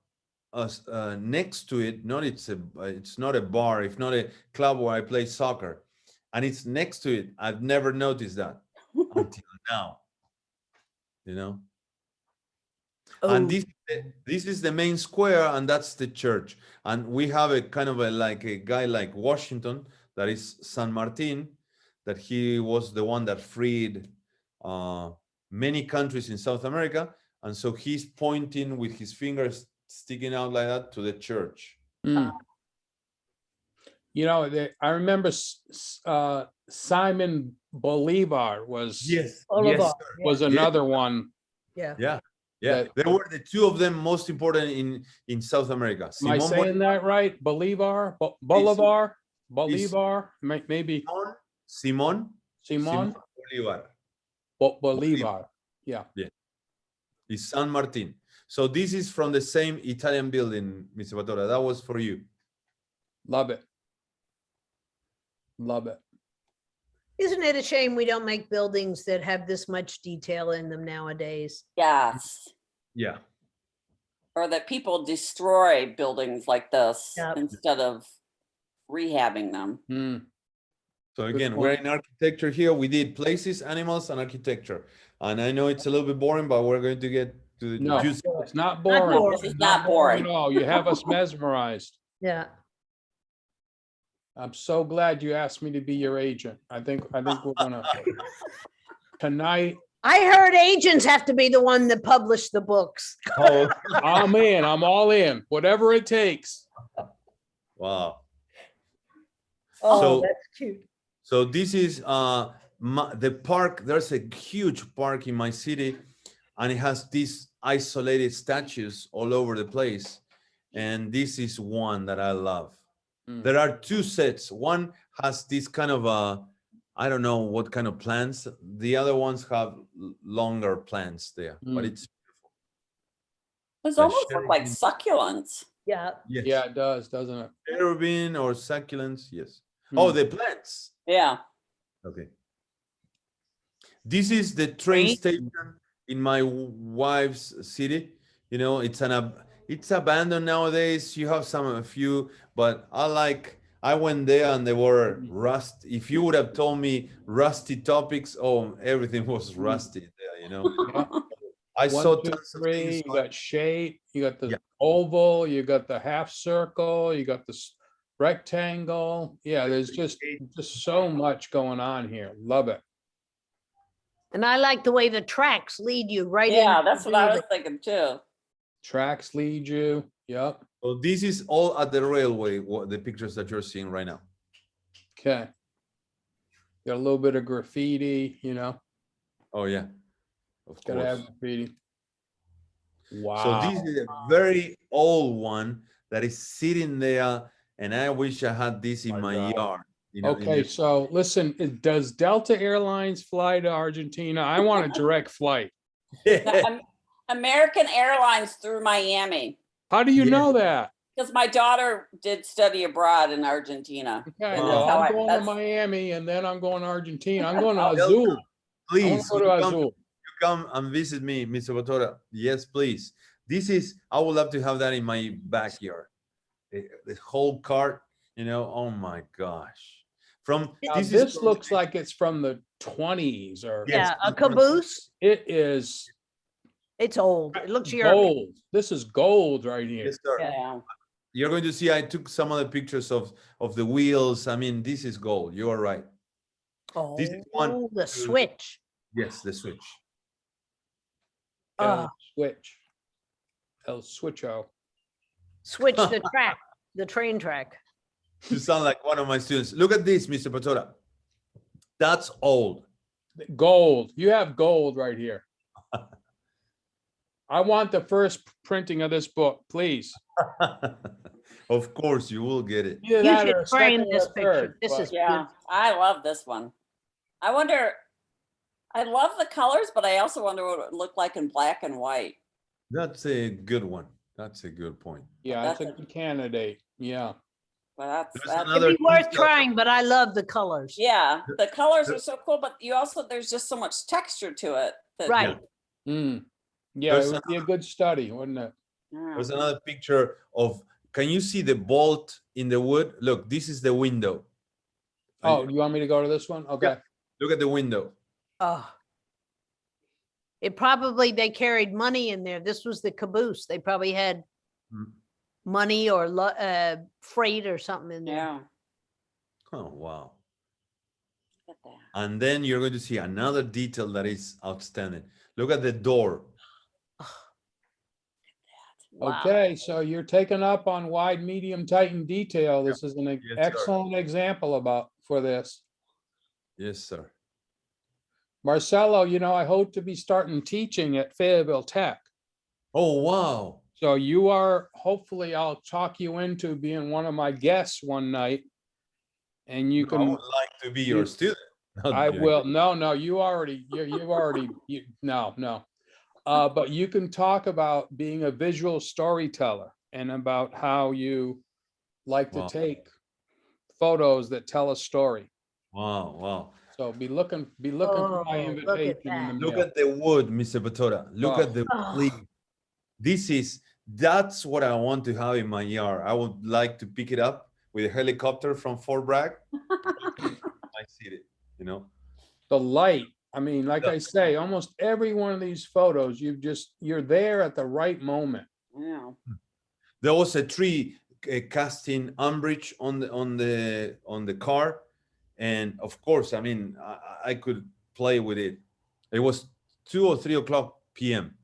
next to it. It's not a bar, it's not a club where I play soccer. And it's next to it. I've never noticed that until now, you know. And this is the main square, and that's the church. And we have a kind of like a guy like Washington, that is San Martin, that he was the one that freed many countries in South America. And so he's pointing with his fingers sticking out like that to the church.
Mm. You know, I remember Simon Bolivar was
Bolivar,
was another one.
Yeah.
Yeah.
That-
They were the two of them most important in South America.
Am I
Simón
saying that right? Bolivar, Bolivar, maybe
Simón
Simon
Bolivar.
Bolivar. Yeah.
Is San Martin. So this is from the same Italian building, Mr. Batora. That was for you.
Love it. Love it.
Isn't it a shame we don't make buildings that have this much detail in them nowadays?
Yes.
Yeah.
Or that people destroy buildings like this
Yep.
instead of rehabbing them.
Mm.
So
Good
again, we're
point.
in architecture here. We did places, animals, and architecture. And I know it's a little bit boring, but we're going to get to the
No,
juicy.
it's not boring.
boring.
This is not boring.
at all. You have us mesmerized.
Yeah.
I'm so glad you asked me to be your agent. I think we're gonna tonight.
I heard agents have to be the one that publish the books.
Oh,
I'm in. I'm all in. Whatever it takes.
wow.
Oh,
So-
that's cute.
So this is the park. There's a huge park in my city, and it has these isolated statues all over the place. And this is one that I love.
Mm.
There are two sets. One has this kind of I don't know what kind of plants. The other ones have longer plants there, but
Mm.
it's
Those
Like
almost look like
cherubim.
succulents.
Yeah.
yes.
Yeah, it does, doesn't it?
Cherubim or succulents. Yes. Oh,
Mm.
the plants.
Yeah.
Okay. This is the train
Great.
station in my wife's city. You know, it's abandoned nowadays. You have a few, but I went there and they were rust. If you would have told me rusty topics, oh, everything was rusty there, you know.
Yeah.
I saw
1, 2,
tons of
3,
things.
you got shape, you got the
Yeah.
oval, you got the half circle, you got the rectangle. Yeah, there's just so much going on here. Love it.
And I like the way the tracks lead you right in.
Yeah, that's what I was thinking too.
Tracks lead you. Yep.
So this is all at the railway, the pictures that you're seeing right now.
Okay. Got a little bit of graffiti, you know,
Oh yeah, of
gotta have
course.
graffiti.
So
Wow.
this is a very old one that is sitting there, and I wish I had this in
My
my
God.
yard. You know, in
Okay,
the-
so listen, does Delta Airlines fly to Argentina? I want a direct flight.
American Airlines through Miami,
How do you
Yeah.
know that?
because my daughter did study abroad in Argentina.
Okay,
Wow.
well,
That's how
I'm going to
that's-
Miami and then I'm going to Argentina. I'm going to
Oh,
Azul. I want
Please,
to go to
you
Azul.
come and visit me, Mr. Batora. Yes, please. I would love to have that in my backyard. The whole cart, you know, oh my gosh.
Now,
This
this
is
looks like it's from the 20s or
Yeah.
Yeah, a caboose.
it is
It's old. It looks European.
gold. This is gold right here.
Yes, sir.
Yeah.
You're going to see, I took some of the pictures of the wheels. I mean, this is gold. You are right. This is one-
Oh, the switch.
Yes, the switch.
El
Ah.
switch. El switcho.
Switch the track, the train track.
You sound like one of my students. Look at this, Mr. Batora. That's old.
Gold. You have gold right here. I want the first printing of this book, please.
Of course, you will get it.
Either
You
that
should
or a
frame
second or
this
a
picture.
third,
This
but-
is
Yeah,
beautiful.
I love this one. I wonder, I love the colors, but I also wonder what it would look like in black and white.
That's a good one. That's a good point.
Yeah, it's a
That's
good candidate. Yeah.
But
There's
that's,
another
It'd be worth
piece of-
trying, but I love the colors.
yeah, the colors are so cool, but you also, there's just so much texture to it. that-
Right.
Mm. Yeah,
There's
it would be a good study, wouldn't it?
Yeah.
There's another picture of, can you see the bolt in the wood? Look, this is the window.
Oh, you want me to go to this one? Okay.
Look at the window.
Oh. It probably, they carried money in there. This was the caboose. They probably had
Mm.
money or freight or something in there.
Yeah.
Oh, wow.
Look at that.
And then you're going to see another detail that is outstanding. Look at the door.
Wow.
Okay, so you're taking up on wide, medium, tight and detail. This is an
Yes, sir.
excellent example for this.
Yes, sir.
Marcello, I hope to be starting teaching at Fayetteville Tech.
Oh, wow.
So hopefully I'll talk you into being one of my guests one night. And you
I
can,
would like to be your student.
I will, no, you've already, no. But you can talk about being a visual storyteller and about how you like to
Wow.
take photos that tell a story.
Wow, wow.
So be looking for my
Oh, look at
invitation in the
that.
Look
mail.
at the wood, Mr. Batora. Look
Oh.
at the
Oh.
leaf. That's what I want to have in my yard. I would like to pick it up with a helicopter from Fort Bragg. I see it,
The light, like
Yeah.
I say, almost every one of these photos, you're there at the right moment.
Yeah.
There was a tree casting umbrage on the car, and of course, I could play with it. It was 2 or 3 o'clock p.m.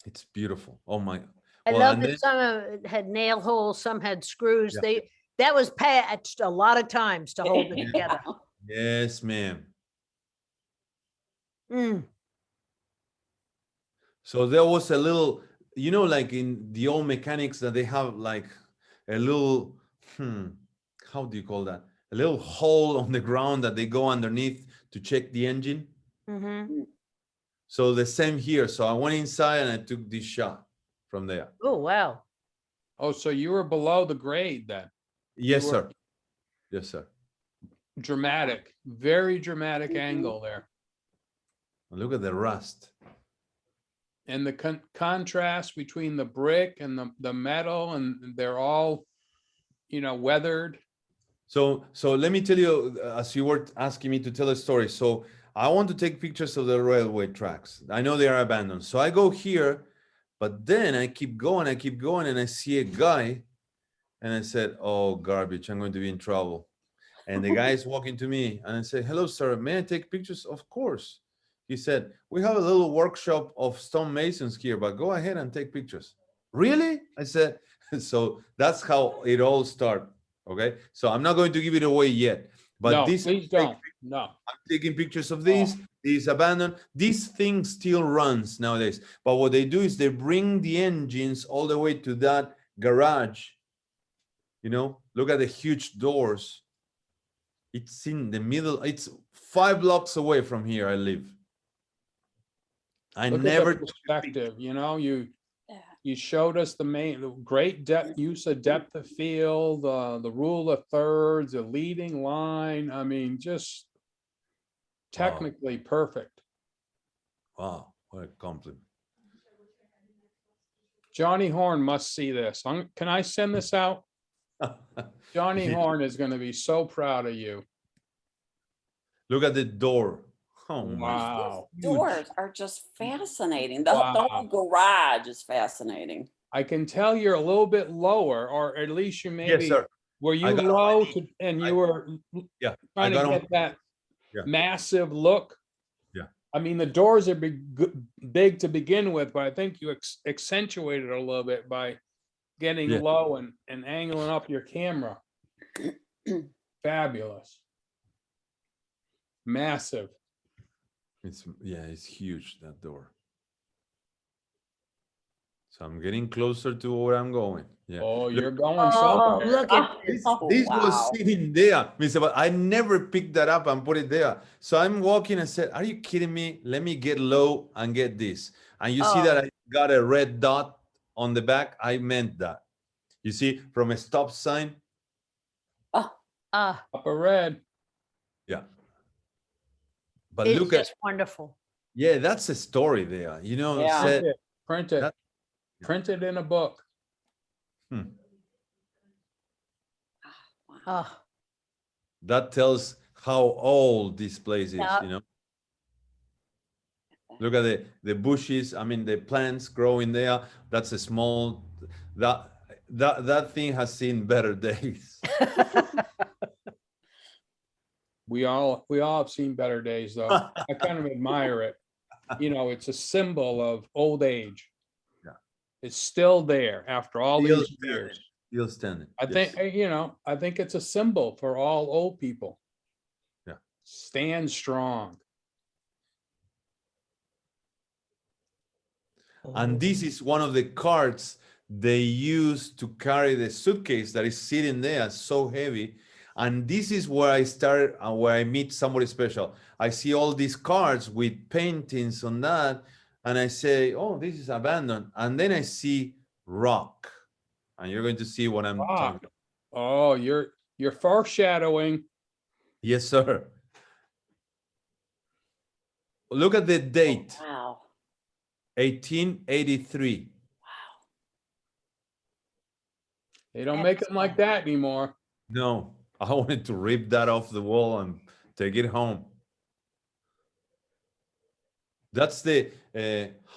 It's beautiful. Oh my!
I
Well,
love
and
that
then-
some of it had nail holes, some had screws.
Yeah.
That was patched a lot of times to hold it
Yeah.
together.
Yes, ma'am.
Mm.
So there was a little, like in the old mechanics that they have like a little, how do you call that? A little hole on the ground that they go underneath to check the engine.
Hmm.
So the same here. So I went inside and I took this shot from there.
Oh, wow.
Oh, so you were below the grade then?
Yes,
were-
sir. Yes, sir.
Dramatic, very dramatic
Mhm.
angle there.
Look at the rust.
And the contrast between the brick and the metal, and they're all, weathered.
So let me tell you, as you were asking me to tell a story. So I want to take pictures of the railway tracks. I know they are abandoned. So I go here, but then I keep going, and I see a guy, and I said, "Oh, garbage! I'm going to be in trouble." And the guy is walking to me, and I said, "Hello, sir. May I take pictures?" Of course. He said, "We have a little workshop of stonemasons here, but go ahead and take pictures." Really? I said. So that's how it all started. Okay. So I'm not going to give it away yet, but
No,
this
please don't. No.
I'm taking pictures of these. These abandoned. This thing still runs nowadays. But what they do is they bring the engines all the way to that garage. Look at the huge doors. It's in the middle. It's 5 blocks away from here. I live. I
Look at the
never took a picture.
perspective, you
Yeah.
you showed us the great use of depth of field, the rule of thirds, the leading line. Just technically perfect.
Wow, what a compliment.
Johnny Horn must see this. Can I send this out? Johnny
Yeah.
Horn is going to be so proud of you.
Look at the door. Oh my.
Wow.
These doors are just fascinating. The whole garage is fascinating.
I can tell you're a little bit lower, or at least you
Yes,
maybe,
sir.
were
I
you
got on my
low
knee.
and
I-
you were
Yeah, I
trying to
got on-
get that
Yeah.
massive look?
Yeah.
The doors are big to begin with, but I think you accentuated it a little bit by getting
Yeah.
low and angling up your camera. Fabulous. Massive.
It's huge, that door. So I'm getting closer to where I'm going. Yeah.
Oh,
Look,
you're going
Oh,
somewhere.
look at
this,
this.
Oh,
this
wow.
was sitting there, Mr. But I never picked that up and put it there. So I'm walking and said, are you kidding me? Let me get low and get this. And you see that
Oh.
I got a red dot on the back. I meant that. You see, from a stop sign.
Upper red.
Yeah. But
It's
look at,
just wonderful.
yeah, that's a story there. You know,
Yeah.
said,
Print it.
That-
Print it in a book.
Oh,
that tells how old this place is,
Yeah.
you know. Look at the bushes, I mean, the plants growing there. That's a small, that thing has seen better days.
We all have seen better days, though. I kind of admire it. You know, it's a symbol of old age.
Yeah.
It's still there after all
Still
these
standing.
years.
Still standing.
I think, you know, I think it's a symbol for all old people.
Yeah.
Stand strong.
And this is one of the carts they use to carry the suitcase that is sitting there so heavy. And this is where I started, where I meet somebody special. I see all these cards with paintings on that, and I say, oh, this is abandoned. And then I see rock. And you're going to see what I'm talking
Rock.
about.
Oh, you're foreshadowing.
Yes, sir. Look at the date,
Wow.
1883.
They don't make them like that anymore.
No, I wanted to rip that off the wall and take it home. That's the,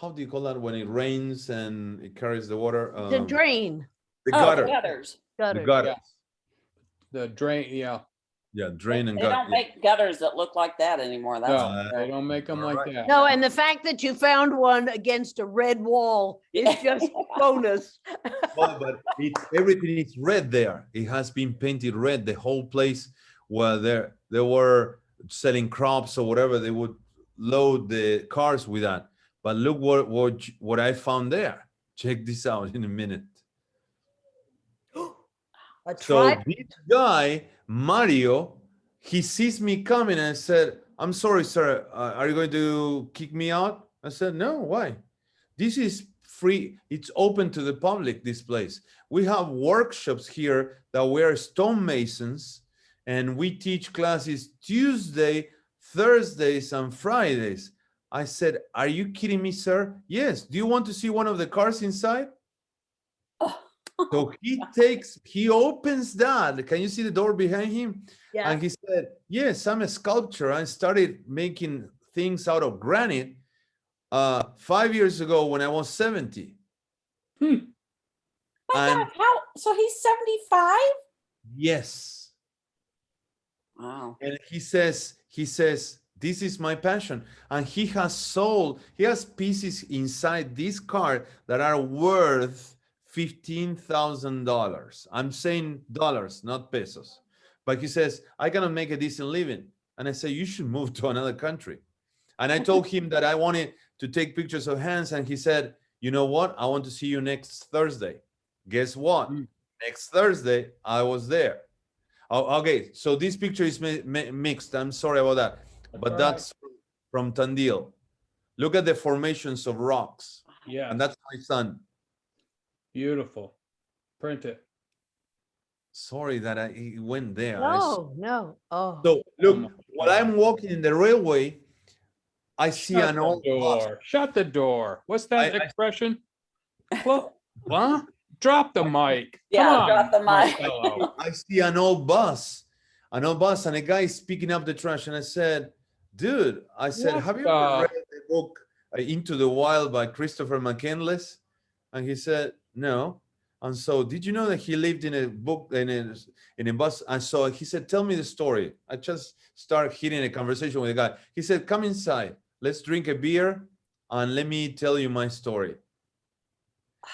how do you call that when it rains and it carries the water?
the drain.
The
Oh,
gutter.
gutters.
The
Gutter.
gutter.
Yeah. The drain, yeah.
Yeah,
They
drain and
don't
gutter.
make gutters that look like that anymore. That's
No,
for
they
sure.
don't make them like
Alright.
that.
No, and the fact that you found one against a red wall is just bonus.
Well, but everything is red there. It has been painted red. The whole place where they were selling crops or whatever, they would load the cars with that. But look what I found there. Check this out in a minute.
A
So
tri-
this guy, Mario, he sees me coming and said, I'm sorry, sir, are you going to kick me out? I said, no, why? This is free. It's open to the public, this place. We have workshops here that we are stonemasons, and we teach classes Tuesday, Thursdays, and Fridays. I said, are you kidding me, sir? Yes. Do you want to see one of the cars inside? So he opens that. Can you see the door behind him?
Yeah.
And he said, yes, I'm a sculptor. I started making things out of granite 5 years ago when I was 70.
My
And
God, how? So he's 75?
yes.
Wow.
And he says, this is my passion. And he has pieces inside this car that are worth $15,000. I'm saying dollars, not pesos. But he says, I cannot make a decent living. And I say, you should move to another country. And I told him that I wanted to take pictures of hands. And he said, you know what? I want to see you next Thursday. Guess what? Next Thursday, I was there. Oh, okay, so this picture is mixed. I'm sorry about that. But
all right.
that's from Tandil. Look at the formations of rocks.
Yeah,
And that's my son.
beautiful. Print it.
Sorry that I went there.
No. Oh.
So look,
my
while I'm walking in the railway, I see
Shut
an
the
old bus.
door. Shut the door. What's that
I-
expression? Well, huh? Drop the mic. Come
Yeah,
on,
drop the mic.
Marcello.
I see an old bus, and a guy is picking up the trash. And I said, dude, I said,
What
have you
the-
ever read the book Into the Wild by Christopher McCandless? And he said, no. And so, did you know that he lived in a book, in a bus? And so he said, tell me the story. I just started hitting a conversation with a guy. He said, come inside. Let's drink a beer and let me tell you my story.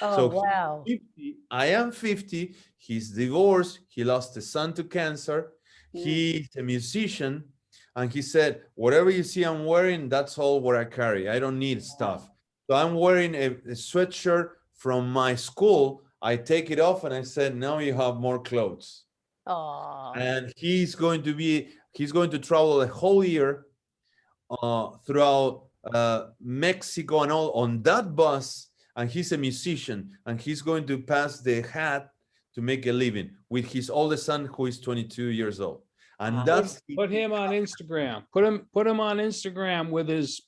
Oh,
So
wow.
he's 50, I am 50. He's divorced. He lost a son to cancer. He's a musician. and he said, whatever you see I'm wearing, that's all what I carry. I don't need stuff. So I'm wearing a sweatshirt from my school. I take it off and I said, now you have more clothes.
Oh,
And he's going to travel a whole year throughout Mexico and all on that bus. And he's a musician, and he's going to pass the hat to make a living with his oldest son, who is 22 years old. And
Wow.
that's
Put him on Instagram. Put him on Instagram with his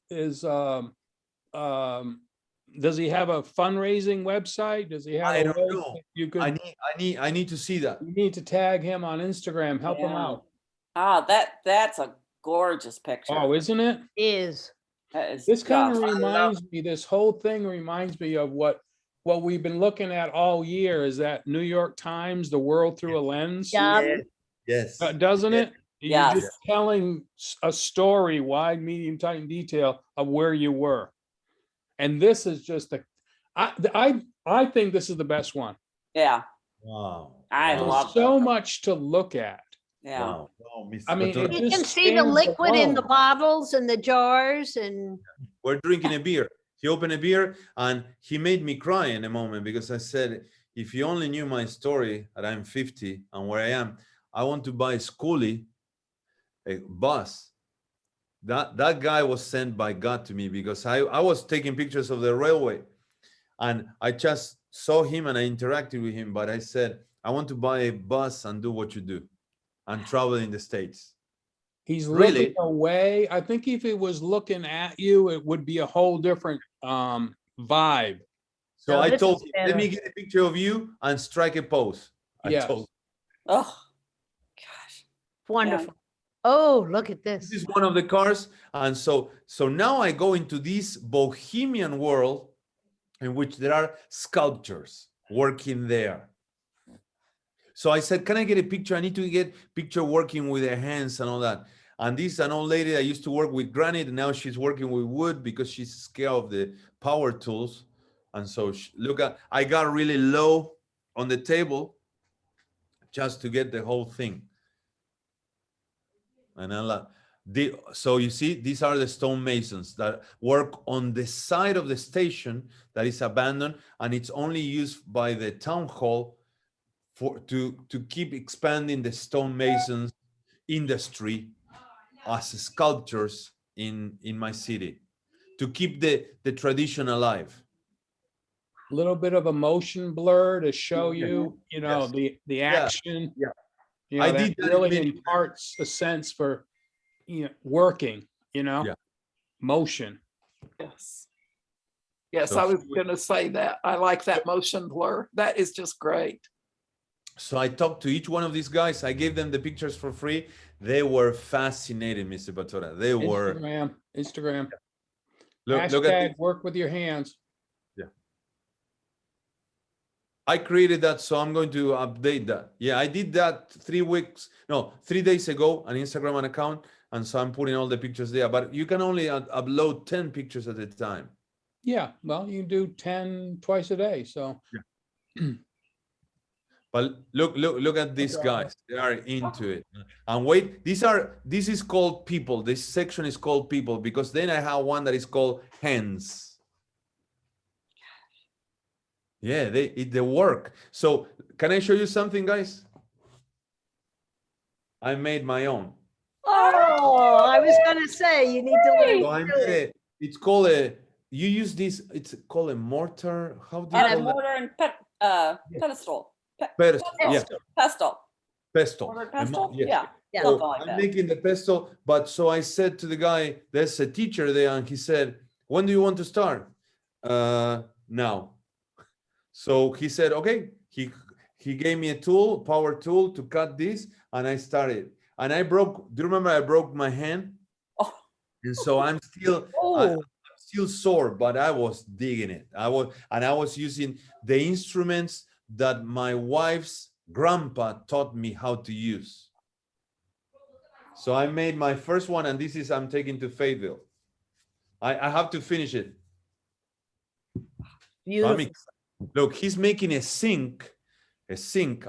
does he have a fundraising website? Does he have
I
a
don't
way
know.
that you could,
I need to see that.
you need to tag him on Instagram, help him
Yeah.
out.
Ah, that's a gorgeous picture.
Oh, isn't it?
is.
That is
This kind of
just-
reminds me, this whole thing reminds me of what we've been looking at all year, is that New York Times, The World Through a Lens.
Yeah.
Yes.
Doesn't it? You're
Yes.
just telling a story, wide, medium, tight, and detail of where you were. And this is just I think this is the best one.
Yeah,
Wow.
I
Wow.
love
There's so
that.
much to look at.
Yeah.
Wow. Wow, Mr.
I mean,
Batura.
it
You can
just
see the
stands
liquid in the
alone.
bottles and the jars and
We're drinking a beer. He opened a beer and he made me cry in a moment, because I said, if you only knew my story, that I'm 50 and where I am, I want to buy a schoolie, a bus. That guy was sent by God to me, because I was taking pictures of the railway and I just saw him and I interacted with him. But I said, I want to buy a bus and do what you do and travel in the States.
He's
Really?
looking away. I think if he was looking at you, it would be a whole different vibe.
So
No,
I
this
told
is
him, let
better.
me get a picture of you and strike a pose. I
Yes.
told
Oh, gosh.
wonderful. Oh, look at this.
this is one of the cars. And so now I go into this bohemian world in which there are sculptors working there. So I said, can I get a picture? I need to get picture working with their hands and all that. And this is an old lady that used to work with granite, and now she's working with wood because she's scared of the power tools. And so look at, I got really low on the table just to get the whole thing. And so you see, these are the stonemasons that work on the side of the station that is abandoned, and it's only used by the town hall to keep expanding the stonemasons industry as sculptors in my city, to keep the tradition alive.
A little bit of a motion blur to show you,
Yes.
the action.
Yeah.
You know,
I
that
did that
really
many-
imparts a sense for, working,
Yeah.
motion.
Yes. Yes,
So-
I was gonna say that. I like that motion blur. That is just great.
So I talked to each one of these guys. I gave them the pictures for free. They were fascinated, Mr. Batura. They were.
Instagram.
Look at
Hashtag
this.
work with your hands.
I created that, so I'm going to update that. Yeah, I did that 3 days ago, an Instagram account, and so I'm putting all the pictures there. But you can only upload 10 pictures at a time.
Yeah, well, you can do 10 twice a day, so.
But look at these
Okay.
guys. They are into it. And wait, this is called people. This section is called people, because then I have one that is called hands. Yeah, they work. So can I show you something, guys? I made my own.
Oh, I was gonna say, you need to learn
So I
to do
made
it.
it's called you use this, it's called a mortar. How do you
And a
call that?
mortar and pedestal.
Pestle. Yeah,
Pestle. Pestle.
pestle.
Mortar
A
pestle?
yes.
Yeah.
Yeah.
So
Something like
I'm
that.
making the pestle, but so I said to the guy, there's a teacher there, and he said, when do you want to start? Now. So he said, okay. He gave me a tool, power tool, to cut this, and I started. And I broke. Do you remember I broke my hand?
Oh.
And so I'm still
Oh,
still sore, but I was digging it. I was using the instruments that my wife's grandpa taught me how to use. So I made my first one, and this is I'm taking to Fayetteville. I have to finish it.
beautiful.
Look, he's making a sink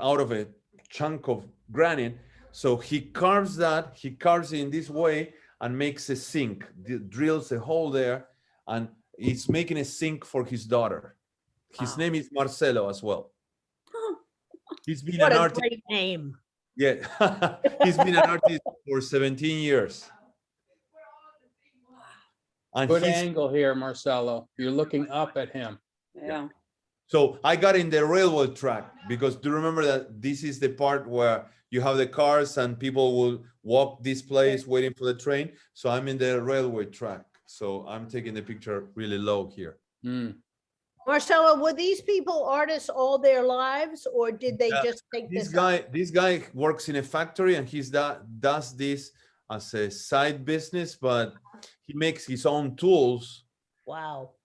out of a chunk of granite. So he carves it in this way and makes a sink, drills a hole there, and he's making a sink for his daughter. His
Wow.
name is Marcello as well. He's been
What
an
a
artist.
great name.
Yeah, he's been an artist for 17 years. And
Good
he's,
angle here, Marcello. You're looking up at him.
Yeah.
so I got in the railroad track because do you remember that this is the part where you have the cars and people will walk this place waiting for the train. So I'm in the railway track. So I'm taking the picture really low here.
Mm.
Marcelo, were these people artists all their lives, or did they
Yeah,
just take this up?
This guy works in a factory and does this as a side business, but he makes his own tools.
Wow.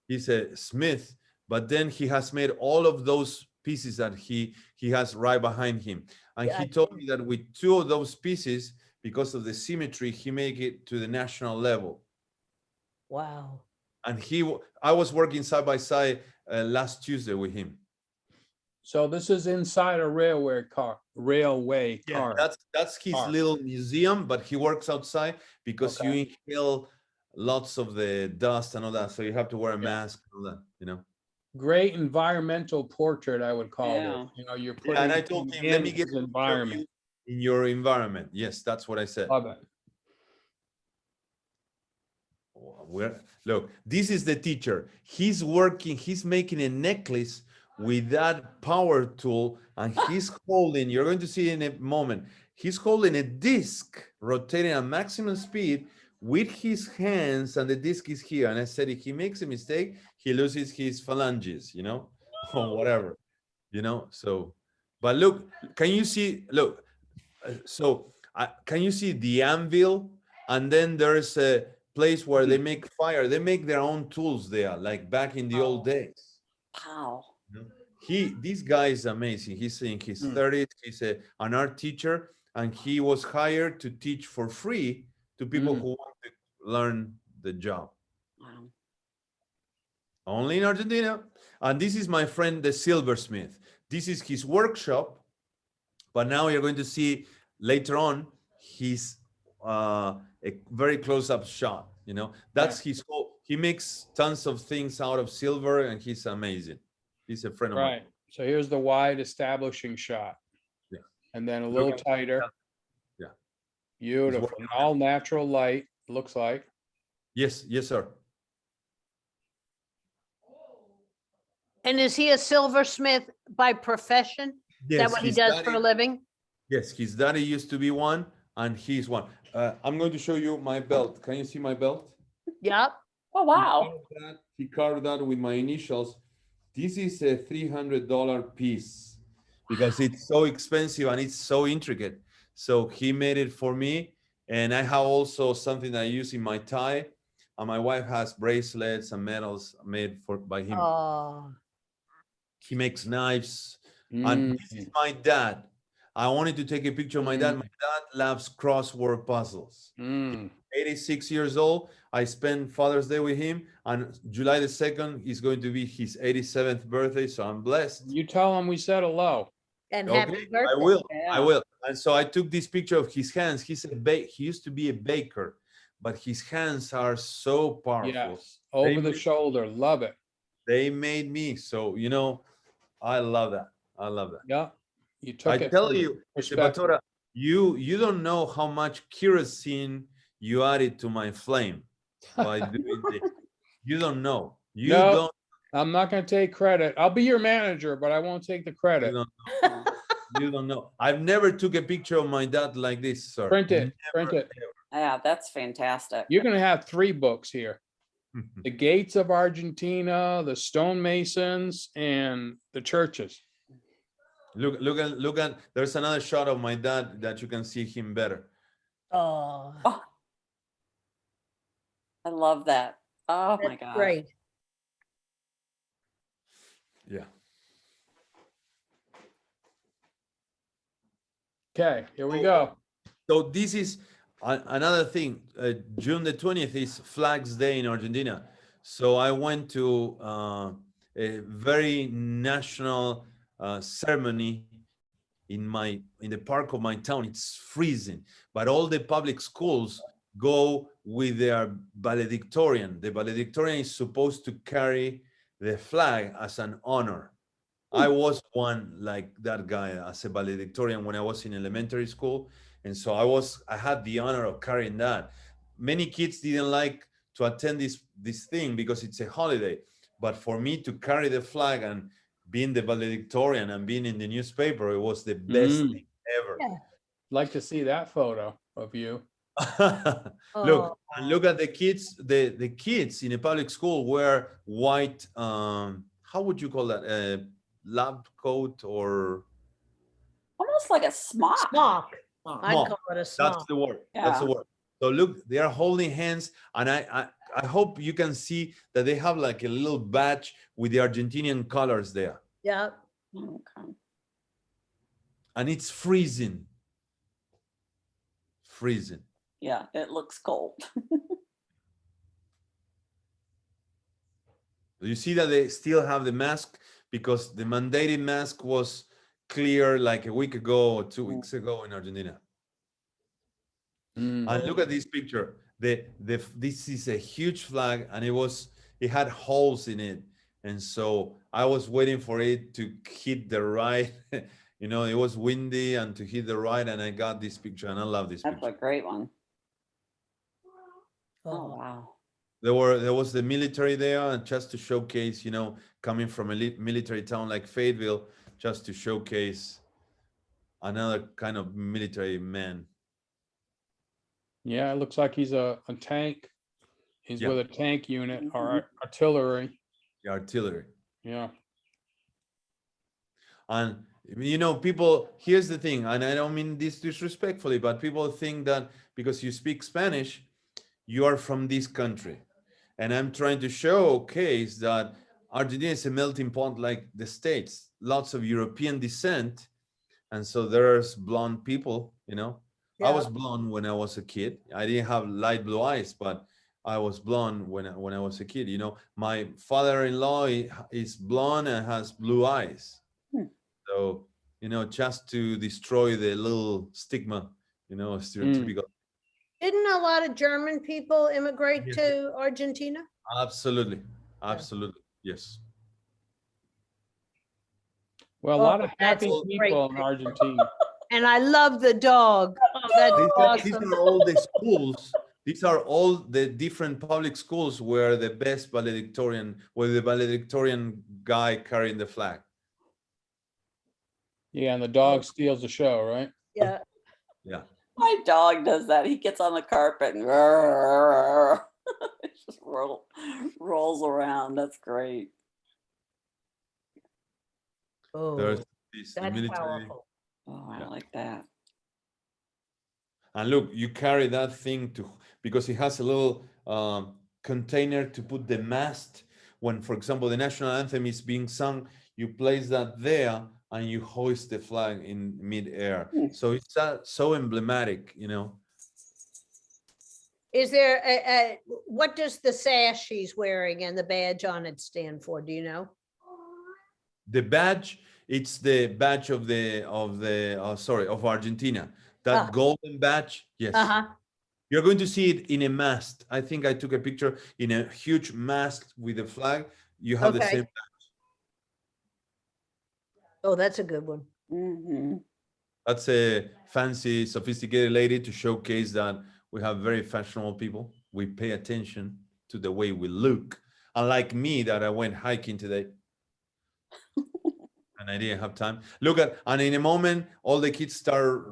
He's a smith, but then he has made all of those pieces that he has right behind him. And he
Gotcha.
told me that with 2 of those pieces, because of the symmetry, he make it to the national level.
Wow.
And I was working side by side last Tuesday with him.
So this is inside a railway car.
That's his
Car.
little museum, but he works outside because you inhale lots of the dust and all that. So you have to wear a mask and all that, you know.
Great environmental portrait, I would call
Yeah.
it. You know, you're
Yeah, and I
putting
told him,
in
let me get
his environment.
in your environment. Yes, that's what I said.
Love it.
Look, this is the teacher. He's making a necklace with that power tool, and he's holding, you're going to see in a moment, he's holding a disc rotating at maximum speed with his hands, and the disc is here. And I said, if he makes a mistake, he loses his phalanges, you know, or whatever, you know. So, but look, can you see, look, can you see the anvil? And then there's a place where they make fire. They make their own tools there, like back in the old days.
Wow.
This guy is amazing. He's in his 30s. He's an art teacher, and he was hired to teach for free to people who want to learn the job.
Wow.
Only in Argentina. And this is my friend, the silversmith. This is his workshop, but now you're going to see later on his a very close-up shot. You know, that's his whole. He makes tons of things out of silver, and he's amazing. He's a friend of mine.
Right. So here's the wide establishing shot.
Yeah.
And then a little tighter.
Yeah.
Beautiful.
working on
All natural light, looks like.
Yes, sir.
And is he a silversmith by profession? Is that what he
his
does for a
daddy-
living?
Yes, his daddy used to be one, and he's one. I'm going to show you my belt. Can you see my belt?
Yep.
Oh, wow.
He carved that with my initials. This is a $300 piece because it's so expensive and it's so intricate. So he made it for me. And I have also something that I use in my tie. And my wife has bracelets and medals made by him.
Oh,
He makes knives. And this is my dad. I wanted to take a picture of my dad. My dad loves crossword puzzles. 86 years old. I spent Father's Day with him, and July the 2nd is going to be his 87th birthday. So I'm blessed.
You tell him we said hello.
and happy
Okay,
birthday.
I will.
Yeah.
I will. And so I took this picture of his hands. He used to be a baker, but his hands are so powerful.
Yes. Over the shoulder. Love it.
They made me. So, you know, I love that. I love that.
Yeah. You took
I
it.
tell
from
you,
perspective.
Sebatora, you don't know how much kerosene you added to my flame by doing this. You don't know. You
No.
don't.
I'm not going to take credit. I'll be your manager, but I won't take the
You
credit.
don't know. You don't know. I've never took a picture of my dad like this, sir.
Print it. Print it.
Yeah, that's fantastic.
You're going to have 3 books here. The Gates of Argentina, the Stonemasons, and the churches.
Look at. There's another shot of my dad that you can see him better.
Oh,
I love that. Oh, my
that's
God.
great.
Yeah.
Okay, here we go.
So this is another thing. June the 20th is Flags Day in Argentina. So I went to a very national ceremony in the park of my town, it's freezing, but all the public schools go with their valedictorian. The valedictorian is supposed to carry the flag as an honor. I was one like that guy as a valedictorian when I was in elementary school. And so I had the honor of carrying that. Many kids didn't like to attend this thing because it's a holiday. But for me to carry the flag and being the valedictorian and being in the newspaper, it was the best thing ever.
Yeah.
Like to see that photo of you.
Look,
Oh.
and look at the kids. The kids in a public school wear white, how would you call that? A lab coat or
Almost like a smock.
Smock. I'd
smock.
call it a
That's
smock.
the word. That's the
Yeah.
word. So look, they are holding hands, and I hope you can see that they have like a little badge with the Argentinian colors there,
Yeah.
Okay.
and it's freezing. Freezing.
Yeah, it looks cold.
You see that they still have the mask because the mandated mask was clear like a week ago or 2 weeks ago in Argentina.
Mm.
And look at this picture. This is a huge flag, and it had holes in it, and so I was waiting for it to hit the right. You know, it was windy and to hit the right, and I got this picture, and I love this
That's a
picture.
great one. Oh,
Oh.
wow.
There was the military there, and just to showcase, you know, coming from a military town like Fayetteville, just to showcase another kind of military man.
Yeah, it looks like he's a tank. He's
Yeah.
with a tank unit or
Mhm.
artillery.
The artillery.
Yeah.
And you know, people, here's the thing, and I don't mean this disrespectfully, but people think that because you speak Spanish, you are from this country. And I'm trying to showcase that Argentina is a melting pot like the States, lots of European descent. And so there's blonde people, you know. I
Yeah.
was blonde when I was a kid. I didn't have light blue eyes, but I was blonde when I was a kid. You know, my father-in-law is blonde and has blue eyes.
Hmm.
So, you know, just to destroy the little stigma, you know, stereotypical.
Didn't a lot of German people immigrate
Yes.
to Argentina?
Absolutely. Absolutely. Yes.
Well, a
Oh,
lot of
that's
happy
a great
people in
picture.
Argentina.
And I love the dog. Oh, that's
These
awesome.
are all the schools. These are all the different public schools where the valedictorian guy carrying the flag.
Yeah, and the dog steals the show, right?
Yeah.
Yeah.
My dog does that. He gets on the carpet and it just rolls around. That's great.
There's
Oh,
the
that's
military.
powerful.
Oh, I
Yeah.
like that.
And look, you carry that thing because it has a little container to put the mast. When, for example, the national anthem is being sung, you place that there and you hoist the flag in midair.
Hmm.
So it's so emblematic, you know.
Is there what does the sash she's wearing and the badge on it stand for? Do you know?
The badge, it's the badge of Argentina. That
Ah.
golden badge, yes.
Uh-huh.
You're going to see it in a mast. I think I took a picture in a huge mast with the flag. You have the
Okay.
same.
Oh, that's a good one.
Hmm.
That's a fancy, sophisticated lady to showcase that we have very fashionable people. We pay attention to the way we look. Unlike me, that I went hiking today. And I didn't have time. And in a moment, all the kids start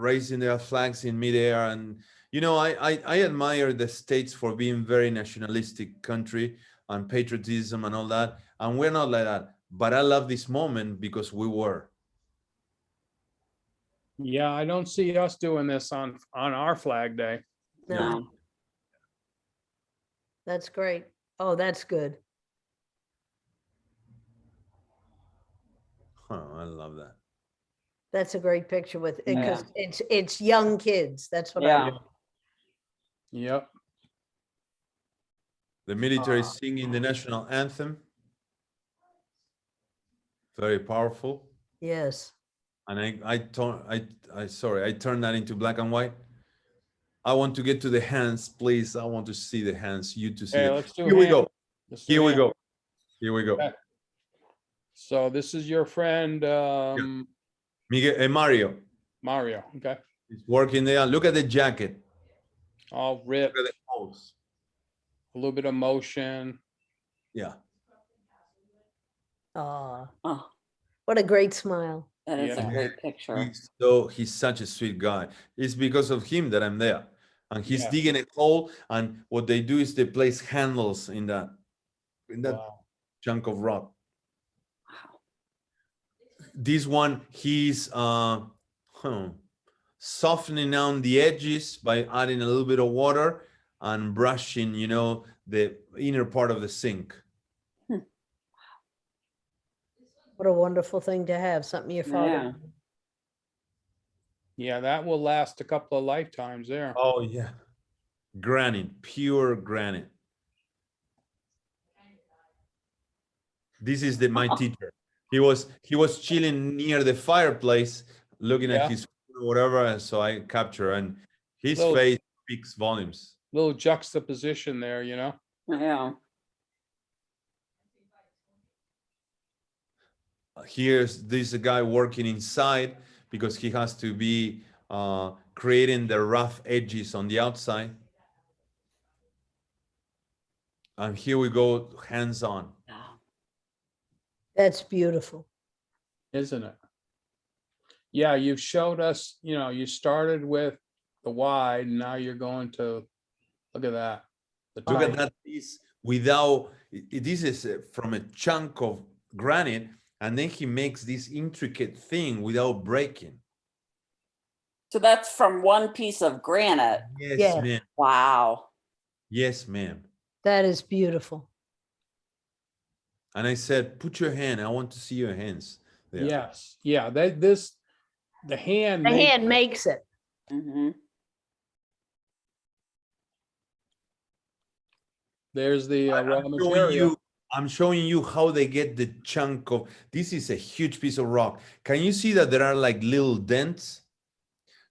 raising their flags in midair. And, you know, I admire the States for being very nationalistic country and patriotism and all that. And we're not like that. But I love this moment because we were.
Yeah, I don't see us doing this on our flag day.
No,
No.
that's great. Oh, that's good.
I love that.
That's a great picture with it
Yeah.
because it's young kids. That's what I
Yeah.
love.
Yep.
The military singing the national anthem. Very powerful.
Yes.
And I turned that into black and white. I want to get to the hands, please. I want to see the hands, you to see
Okay,
the,
let's do
here we
hand.
go.
Let's do
Here we
hand.
go. Here we go.
Okay. So this is your friend,
Miguel, Mario
Mario, okay?
is working there. Look at the jacket.
All
Look
ripped,
at the hose.
a little bit of motion.
Yeah.
Oh,
Oh,
what a great smile.
that is a
Yeah.
great picture.
He's such a sweet guy. It's because of him that I'm there. And he's
Yeah.
digging a hole. And what they do is they place handles in that
Wow.
chunk of rock. This one, he's softening down the edges by adding a little bit of water and brushing, you know, the inner part of the sink.
What a wonderful thing to have, something your father.
Yeah.
Yeah, that will last a couple of lifetimes there.
Oh yeah, granite, pure granite. This is my teacher. He was chilling near the fireplace, looking
Yeah.
at his phone or whatever, and so I capture, and his
Little-
face speaks volumes.
Little juxtaposition there, you know?
Yeah.
Here's this guy working inside because he has to be creating the rough edges on the outside. And here we go, hands-on.
That's beautiful.
Isn't it? Yeah, you've showed us, you know, you started with the wide, now you're going to, look at that. The
Look
tight.
at that piece without, this is from a chunk of granite, and then he makes this intricate thing without breaking.
So that's from one piece of granite.
Yes,
Yeah.
ma'am.
Wow.
Yes, ma'am.
That is beautiful.
And I said, put your hand, I want to see your hands. there.
Yes, yeah, the hand.
The
makes
hand
it.
makes it.
Hmm.
There's the raw
I'm showing
material.
I'm showing you how they get the chunk of, this is a huge piece of rock. Can you see that there are like little dents?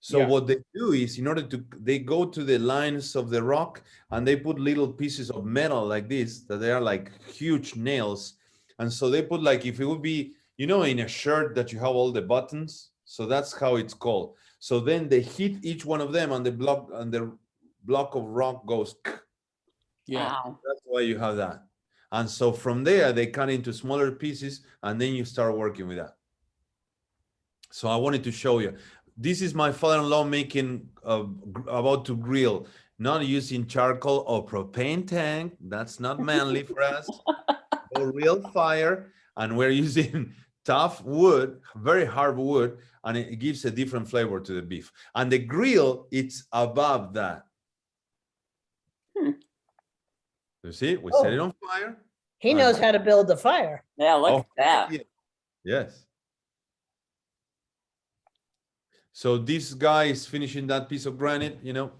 So
Yeah.
what they do is, in order to, they go to the lines of the rock and they put little pieces of metal like this, that they are like huge nails. And so they put like, if it would be, you know, in a shirt that you have all the buttons. So that's how it's called. So then they hit each one of them and the block of rock goes.
Yeah,
Wow.
That's why you have that. And so from there, they cut into smaller pieces and then you start working with that. So I wanted to show you. This is my father-in-law making, about to grill, not using charcoal or propane tank. That's not manly for us. A real fire. And we're using tough wood, very hard wood, and it gives a different flavor to the beef. And the grill, it's above that. You see, we set it on fire.
He knows how to build a fire.
Yeah, look
Oh,
at that.
yeah. Yes. So this guy is finishing that piece of granite, you know.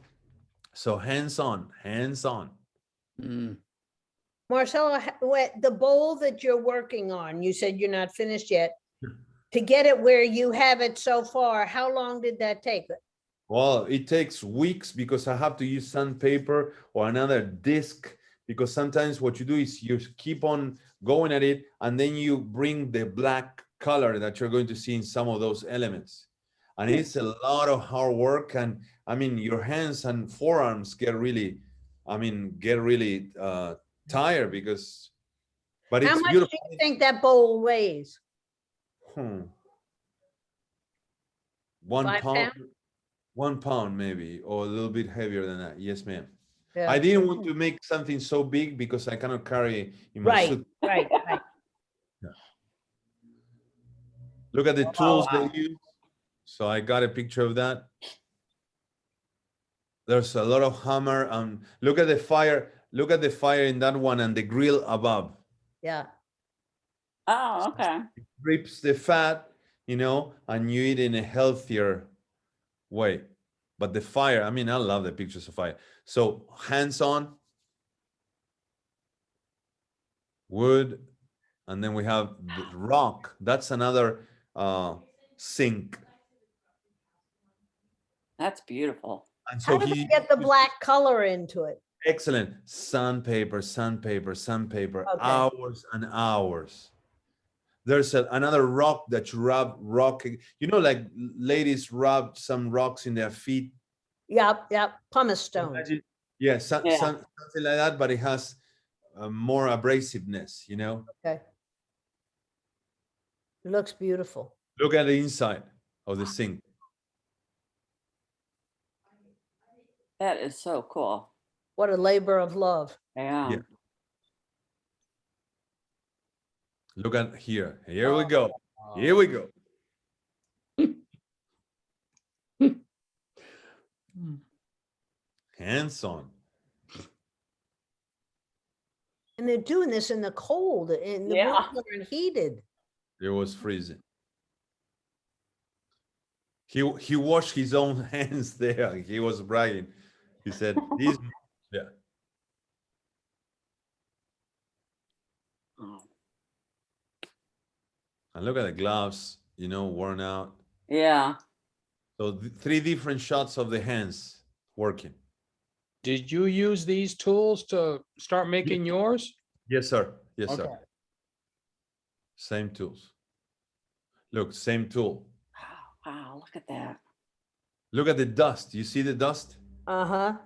So hands on, hands on.
Mm.
Marcello, the bowl that you're working on, you said you're not finished yet. To get it where you have it so far, how long did that take?
Well, it takes weeks because I have to use sandpaper or another disc, because sometimes what you do is you keep on going at it and then you bring the black color that you're going to see in some of those elements. And it's a lot of hard work. And I mean, your hands and forearms get really, tired because, but
How
it's
much
beautiful.
do you think that bowl weighs?
1
5
pound,
pounds?
1 pound maybe, or a little bit heavier than that. Yes, ma'am.
Yeah.
I didn't want to make something so big because I cannot carry in my
Right,
suit.
right.
Look at the
Oh,
tools
wow.
they use. So I got a picture of that. There's a lot of hammer. Look at the fire. Look at the fire in that one and the grill above.
Yeah.
Oh, okay.
It rips the fat, you know, and you eat in a healthier way. But the fire, I mean, I love the pictures of fire. So hands on, wood, and then we have the rock. That's another sink.
That's beautiful.
And
How
so
do they
he
get the black color into it?
excellent sandpaper, sandpaper, sandpaper,
Okay.
hours and hours. There's another rock that you rub rock. You know, like ladies rub some rocks in their feet.
Yep, pumice stone.
Imagine, yeah,
Yeah.
something like that, but it has more abrasiveness, you know.
Okay. It looks beautiful.
Look at the inside of the sink.
That is so cool.
What a labor of love.
Yeah.
Yeah. Look at here. Here we go. Here we go. Hands on.
And they're doing this in the cold, in the
Yeah.
rooms are heated.
It was freezing. He washed his own hands there. He was bragging. He said, "These, yeah."
Oh.
And look at the gloves, you know, worn out.
Yeah.
So 3 different shots of the hands working.
Did you use these tools to start making yours?
Yes, sir. Yes,
Okay.
sir. Same tools. Look, same tool.
Wow. Look at that.
Look at the dust. You see the dust?
Uh-huh.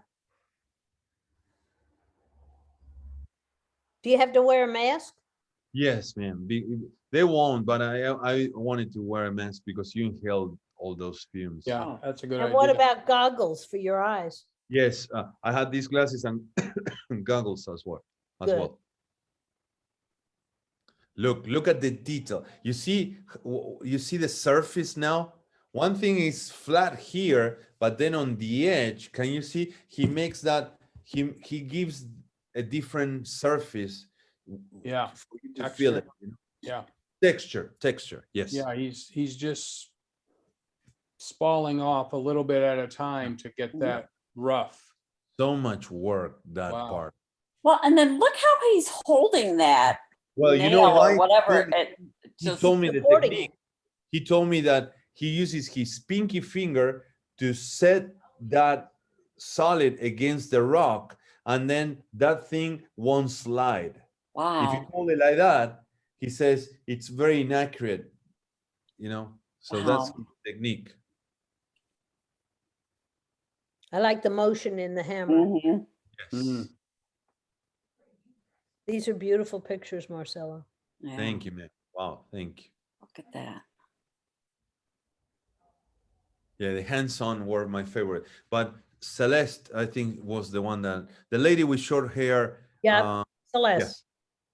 Do you have to wear a mask?
Yes, ma'am. They won't, but I wanted to wear a mask because you inhaled all those fumes.
Yeah,
Oh.
that's a good
And what
idea.
about goggles for your eyes?
Yes, I had these glasses and goggles as well.
Good.
Look at the detail. You see the surface now? One thing is flat here, but then on the edge, can you see? He makes that, he gives a different surface.
Yeah,
For you to feel
texture.
it. You know?
Yeah,
Texture, yes.
yeah, he's just spalling off a little bit at a time to get that rough.
So much work, that
Wow.
part.
Well, and then look how he's holding that
Well, you
nail
know why?
or whatever.
He
It just
told me the
supporting
technique. He told me that he uses his pinky finger to set that solid against the rock, and then that thing won't slide. If you
wow.
hold it like that, he says it's very inaccurate, you know. So that's
Wow.
his technique.
I like the motion in the hammer.
Mhm.
Yes.
Mm.
These are beautiful pictures, Marcello.
Yeah.
Thank you, man. Wow, thank you.
Look at that.
Yeah, the hands-on were my favorite, but Celeste, I think, was the one that the lady with short hair.
Yeah, Celeste.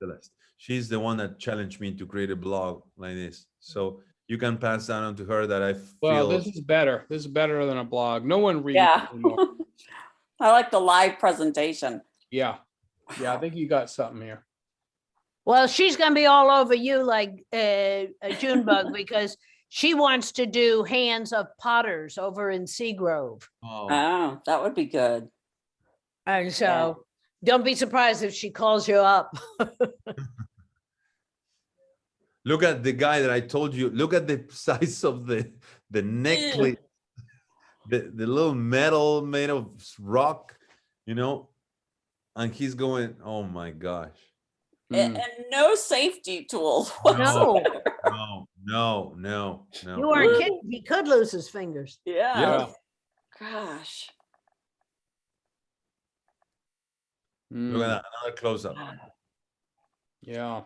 Celeste. She's the one that challenged me to create a blog like this. So you can pass that on to her that I feel.
Well, this is better. This is better than a blog. No one reads
Yeah.
anymore.
I like the live presentation.
Yeah, yeah, I think you got something here.
Well, she's gonna be all over you like a Junebug because she wants to do hands of potters over in Seagrove.
Oh,
Oh, that would be good.
And so don't be surprised if she calls you up.
look at the guy that I told you. Look at the size of the necklace, the little metal made of rock, you know, and he's going, oh my gosh.
Mm.
And no safety tools.
No,
No.
you weren't kidding. He could lose his fingers.
Yeah.
Yeah.
Gosh.
Look
Mm.
at that, another close-up.
Yeah,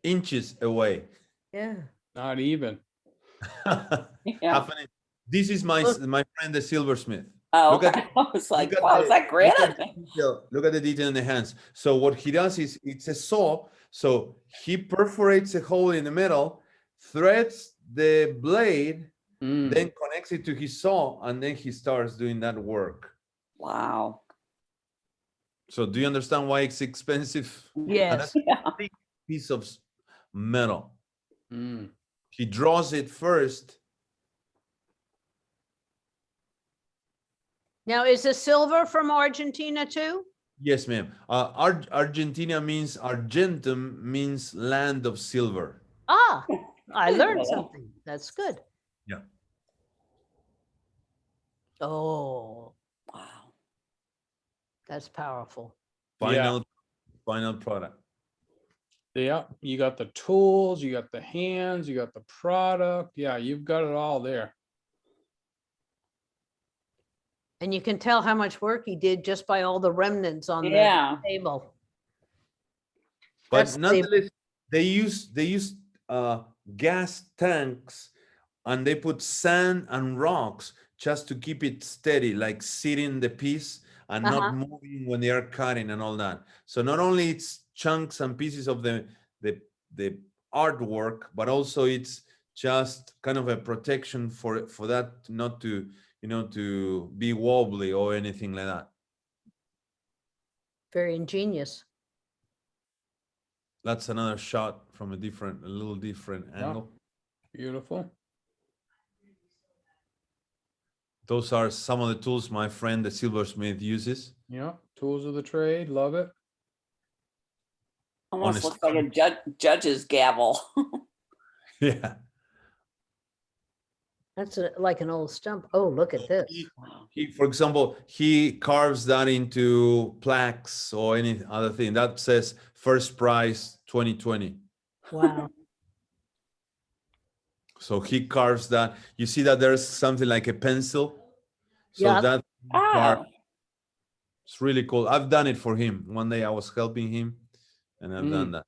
Inches away.
Yeah.
not even.
Yeah.
Half an inch. This is my friend, the silversmith.
Oh,
Look at
okay. I was like,
Look at
wow,
the-
is that
look
granite?
at the detail- Look at the detail in the hands. So what he does is it's a saw. So he perforates a hole in the middle, threads the blade,
Mm.
then connects it to his saw, and then he starts doing that work.
Wow.
So do you understand why it's expensive? And
Yes.
that's a big piece of metal.
Mm.
He draws it first.
Now, is the silver from Argentina too?
Yes, ma'am. Argentina means Argentum means land of silver.
Ah, I learned
Yeah.
something. That's good.
Yeah.
Oh,
Wow.
that's powerful.
Final product.
Yeah, you got the tools, you got the hands, you got the product. Yeah, you've got it all there.
And you can tell how much work he did just by all the remnants on the
Yeah.
table.
But
That's the-
nonetheless, they use gas tanks, and they put sand and rocks just to keep it steady, like sitting the piece and
Uh-huh.
not moving when they are cutting and all that. So not only it's chunks and pieces of the artwork, but also it's just kind of a protection for that not to, to be wobbly or anything like that.
Very ingenious.
That's another shot from a little different
Yeah.
angle.
Beautiful.
Those are some of the tools my friend, the silversmith, uses.
Yeah, tools of the trade. Love it.
Almost
Honest.
looks like a judge's gavel.
Yeah.
That's like an old stump. Oh, look at this.
He, for example, he carves that into plaques or any other thing that says first prize 2020.
Wow.
So he carves that. You see that there's something like a pencil. So
Yeah.
that
Oh,
it's really cool. I've done it for him. One day I was helping him, and I've done that.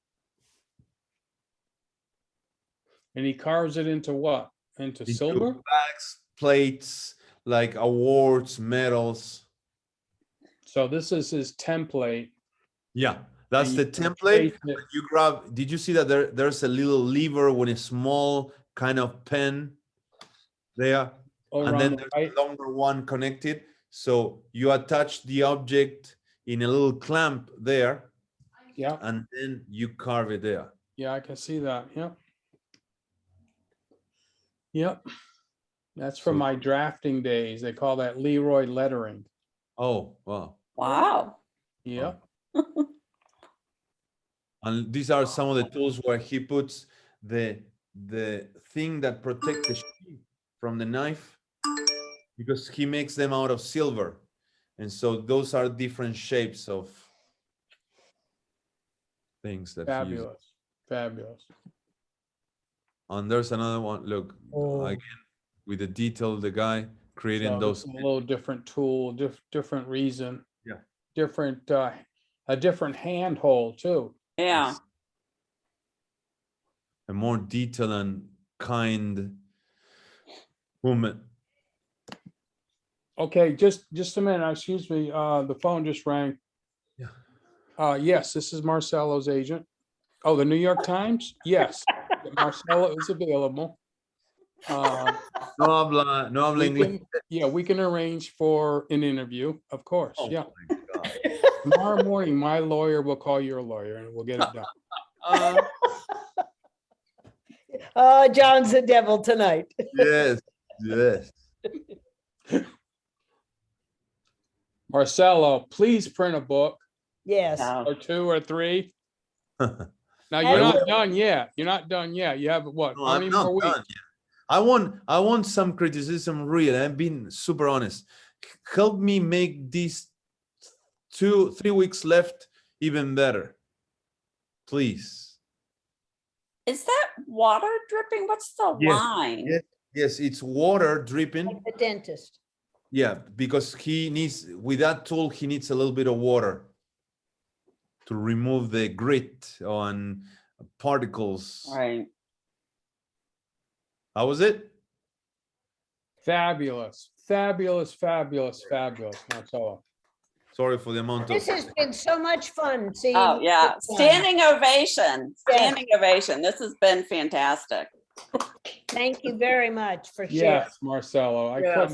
And he carves it into what? Into
Into
silver?
plaques, plates, like awards, medals.
So this is his template.
Yeah, that's
and
the
you can
template.
trace it.
You grab. Did you see that there's a little lever with a small kind of pen there, and
Around
then
the
there's
right.
a longer one connected. So you attach the object in a little clamp there,
Yeah,
and then you carve it there.
yeah, I can see that. Yep. Yep. That's from
So-
my drafting days. They call that Leroy lettering.
Oh, wow.
wow.
Yep.
And these are some of the tools where he puts the thing that protects the sheath from the knife, because he makes them out of silver. And so those are different shapes of things that he uses.
Fabulous. Fabulous.
And there's another one. Look,
Oh.
again, with the detail, the guy creating
So
those.
it's a little different tool, different reason.
Yeah.
Different, a different handhold too.
Yeah.
A more detailed and kind woman.
Okay, just a minute. Excuse me. The phone just rang.
Yeah.
Yes, this is Marcello's agent. Oh, the New York Times? Yes, Marcello is available.
No habla
We
inglés.
can, yeah, we can arrange for an interview, of course.
Oh
Yeah.
my God.
Tomorrow morning, my lawyer will call your lawyer and we'll get it done.
Oh, John's the devil tonight.
Yes, yes.
Marcello, please print a book
Yes.
Yeah.
or two or three. Now,
I
you're not
will.
done yet. You're not done yet. You have what?
No,
How
I'm
many
not
more
done
weeks?
yet. I want some criticism real. I'm being super honest. Help me make these 2-3 weeks left even better. Please.
Is that water dripping? What's the
Yes,
line?
yes. Yes, it's water dripping.
Like the dentist.
Yeah, because he needs, with that tool, he needs a little bit of water to remove the grit on particles.
Right.
How was it?
Fabulous, fabulous, fabulous, fabulous, Marcello.
Sorry for the amount of.
This has been so much fun seeing.
Oh,
you
yeah.
sit down.
Standing ovation.
Yes.
Standing ovation. This has been fantastic.
Thank you very much for sharing.
Yes, Marcello, I
Yes.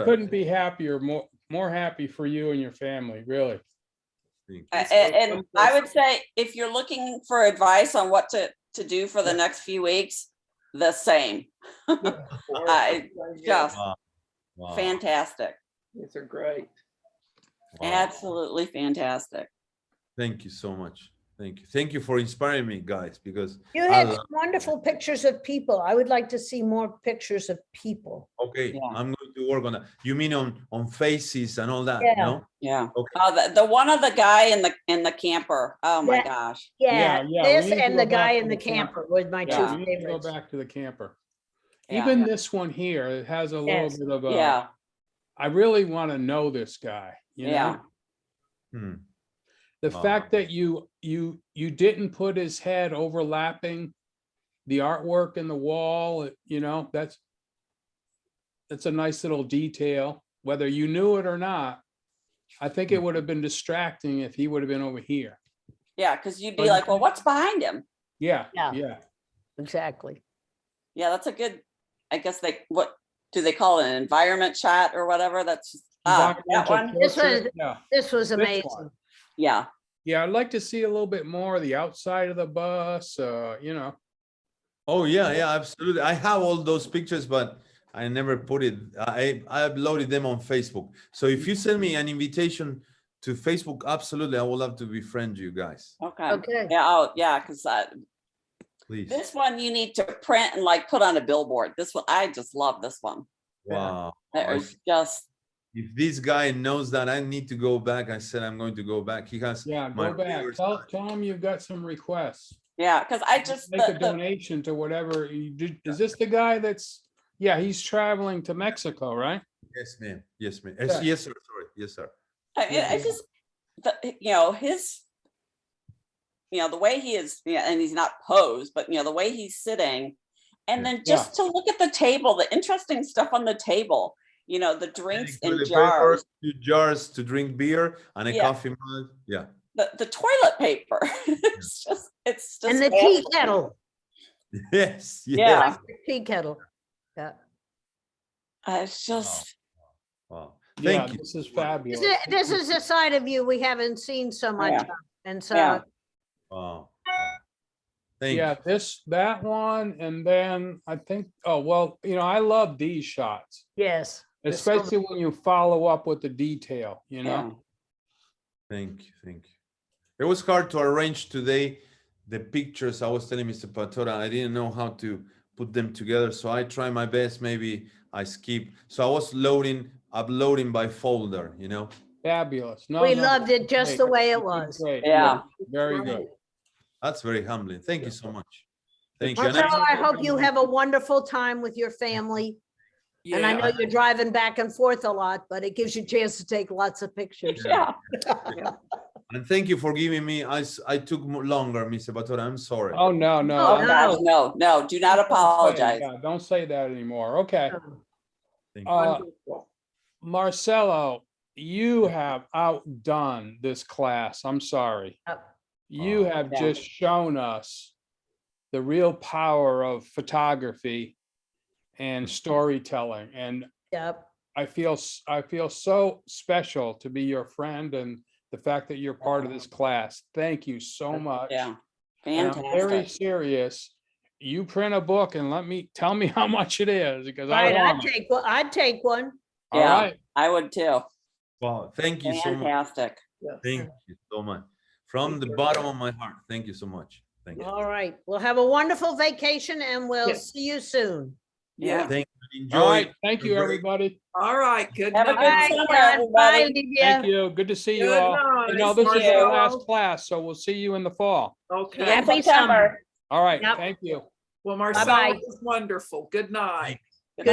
couldn't be happier, more happy for you and your family, really.
And I would say if you're looking for advice on what to do for the
Yeah.
next few weeks, the same. Just
Wow.
fantastic.
These are great.
Wow.
Absolutely fantastic.
Thank you so much. Thank you. Thank you for inspiring me, guys, because
You
I
had
love-
some wonderful pictures of people. I would like to see more pictures of people.
okay,
Yeah.
I'm going to work on that. You mean on faces and all that,
Yeah.
no?
Yeah.
Okay.
Oh, the one of the guy in the camper. Oh my
Yeah.
gosh.
Yeah,
Yeah, we
this
need to
and
go
the guy
back
in
to
the
the camper.
camper were my
Yeah.
We
two
need to go
favorites.
back to the camper.
Yeah.
Even this one here, it has a little
Yes.
bit of a,
Yeah.
I really want to know this guy, you
Yeah.
know?
Hmm.
The
Wow.
fact that you didn't put his head overlapping the artwork in the wall, you know, that's a nice little detail, whether you knew it or not. I think it would have been distracting if he would have been over here.
Yeah. Cause you'd be
But-
like, well, what's behind him?
Yeah,
Yeah.
yeah.
Exactly.
Yeah. That's a good, I guess what do they call it? An environment shot or whatever? That's, that
Environmental
one.
This
portrait,
was-
yeah.
This was
This
amazing.
one.
Yeah.
Yeah, I'd like to see a little bit more of the outside of the bus, you know.
Oh, yeah, absolutely. I have all those pictures, but I never put it. I uploaded them on Facebook. So if you send me an invitation to Facebook, absolutely, I would love to befriend you guys.
Okay.
Okay.
Yeah. Oh, yeah. Cause
Please.
this one you need to print and like put on a billboard. This one, I just love this one.
Wow.
There's just,
If this guy knows that I need to go back, I said I'm going to go back. He has
Yeah,
my
go back.
reverse
Tell him you've got some requests.
yeah. Cause I just,
Make a donation to whatever you did. Is this the guy that's, yeah, he's traveling to Mexico, right?
Yes, ma'am. Yes, ma'am.
Yeah.
Yes, sir. Sorry. Yes, sir.
I just, you know, the way he is, yeah, and he's not posed, but the way he's sitting. And then
Yeah.
just to look at the table, the interesting stuff on the table, the drinks in
Toilet
jars,
paper, 2 jars to drink beer and a
Yeah.
coffee mug. Yeah.
the toilet paper. it's just
And the tea
awesome.
kettle,
Yes.
Yeah.
tea kettle. Yeah.
It's just,
Wow.
Yeah,
Thank you.
this is
This
fabulous.
this is a side of you we haven't seen so much
Yeah.
of. And so,
Yeah.
Wow. Thank
Yeah,
you.
that one, and then I think, oh, well, I love these shots,
yes. the
especially when you follow up with the detail, you
yeah.
know?
Thank you. Thank you. It was hard to arrange today the pictures. I was telling Mr. Patora, I didn't know how to put them together. So I try my best. Maybe I skip. So I was uploading by folder,
Fabulous. No,
We
no,
loved it just
great.
the way
You
it
did
was.
great.
Yeah.
Very good.
That's very humbling. Thank you so much. Thank you.
Marcello,
And
I hope you have a wonderful time with your family. And I
Yeah.
know you're driving back and forth a lot, but it gives you a chance to take lots of pictures.
Yeah.
and thank you for giving me. I took longer, Mr. Patora. I'm sorry.
Oh, no, no.
Oh,
Oh, gosh, no, do not apologize.
Yeah, don't say that anymore. Okay.
Thank you.
Wonderful.
Marcello, you have outdone this class. I'm sorry.
Yep.
You
Oh.
have
Yeah.
just shown us the real power of photography and storytelling. And
Yep.
I feel so special to be your friend, and the fact that you're part of this class. Thank you so much.
Yeah.
And I'm very
Fantastic.
serious. You print a book and tell me how much it is, because I
Right,
want it.
I'd take one.
All
Yeah.
right.
I would too.
Wow. Thank you so much.
Fantastic.
Thank you so much. From the bottom of my heart. Thank you so much. Thank you.
All right. We'll have a wonderful vacation and we'll
Yes.
see you soon.
Yeah.
Thank you. Enjoy.
All right. Thank you,
Great.
everybody.
All right. Good
Have a
All
good
night.
right,
summer,
John. Bye,
everybody.
Thank
Olivia.
you. Good to see you
Good
all.
night,
This is the
Marcello.
last class, so we'll see you in the fall.
Okay.
Yeah,
Happy
September.
summer.
All right.
Yep.
Thank you.
Well, Marcello
Bye-bye.
is wonderful. Good night.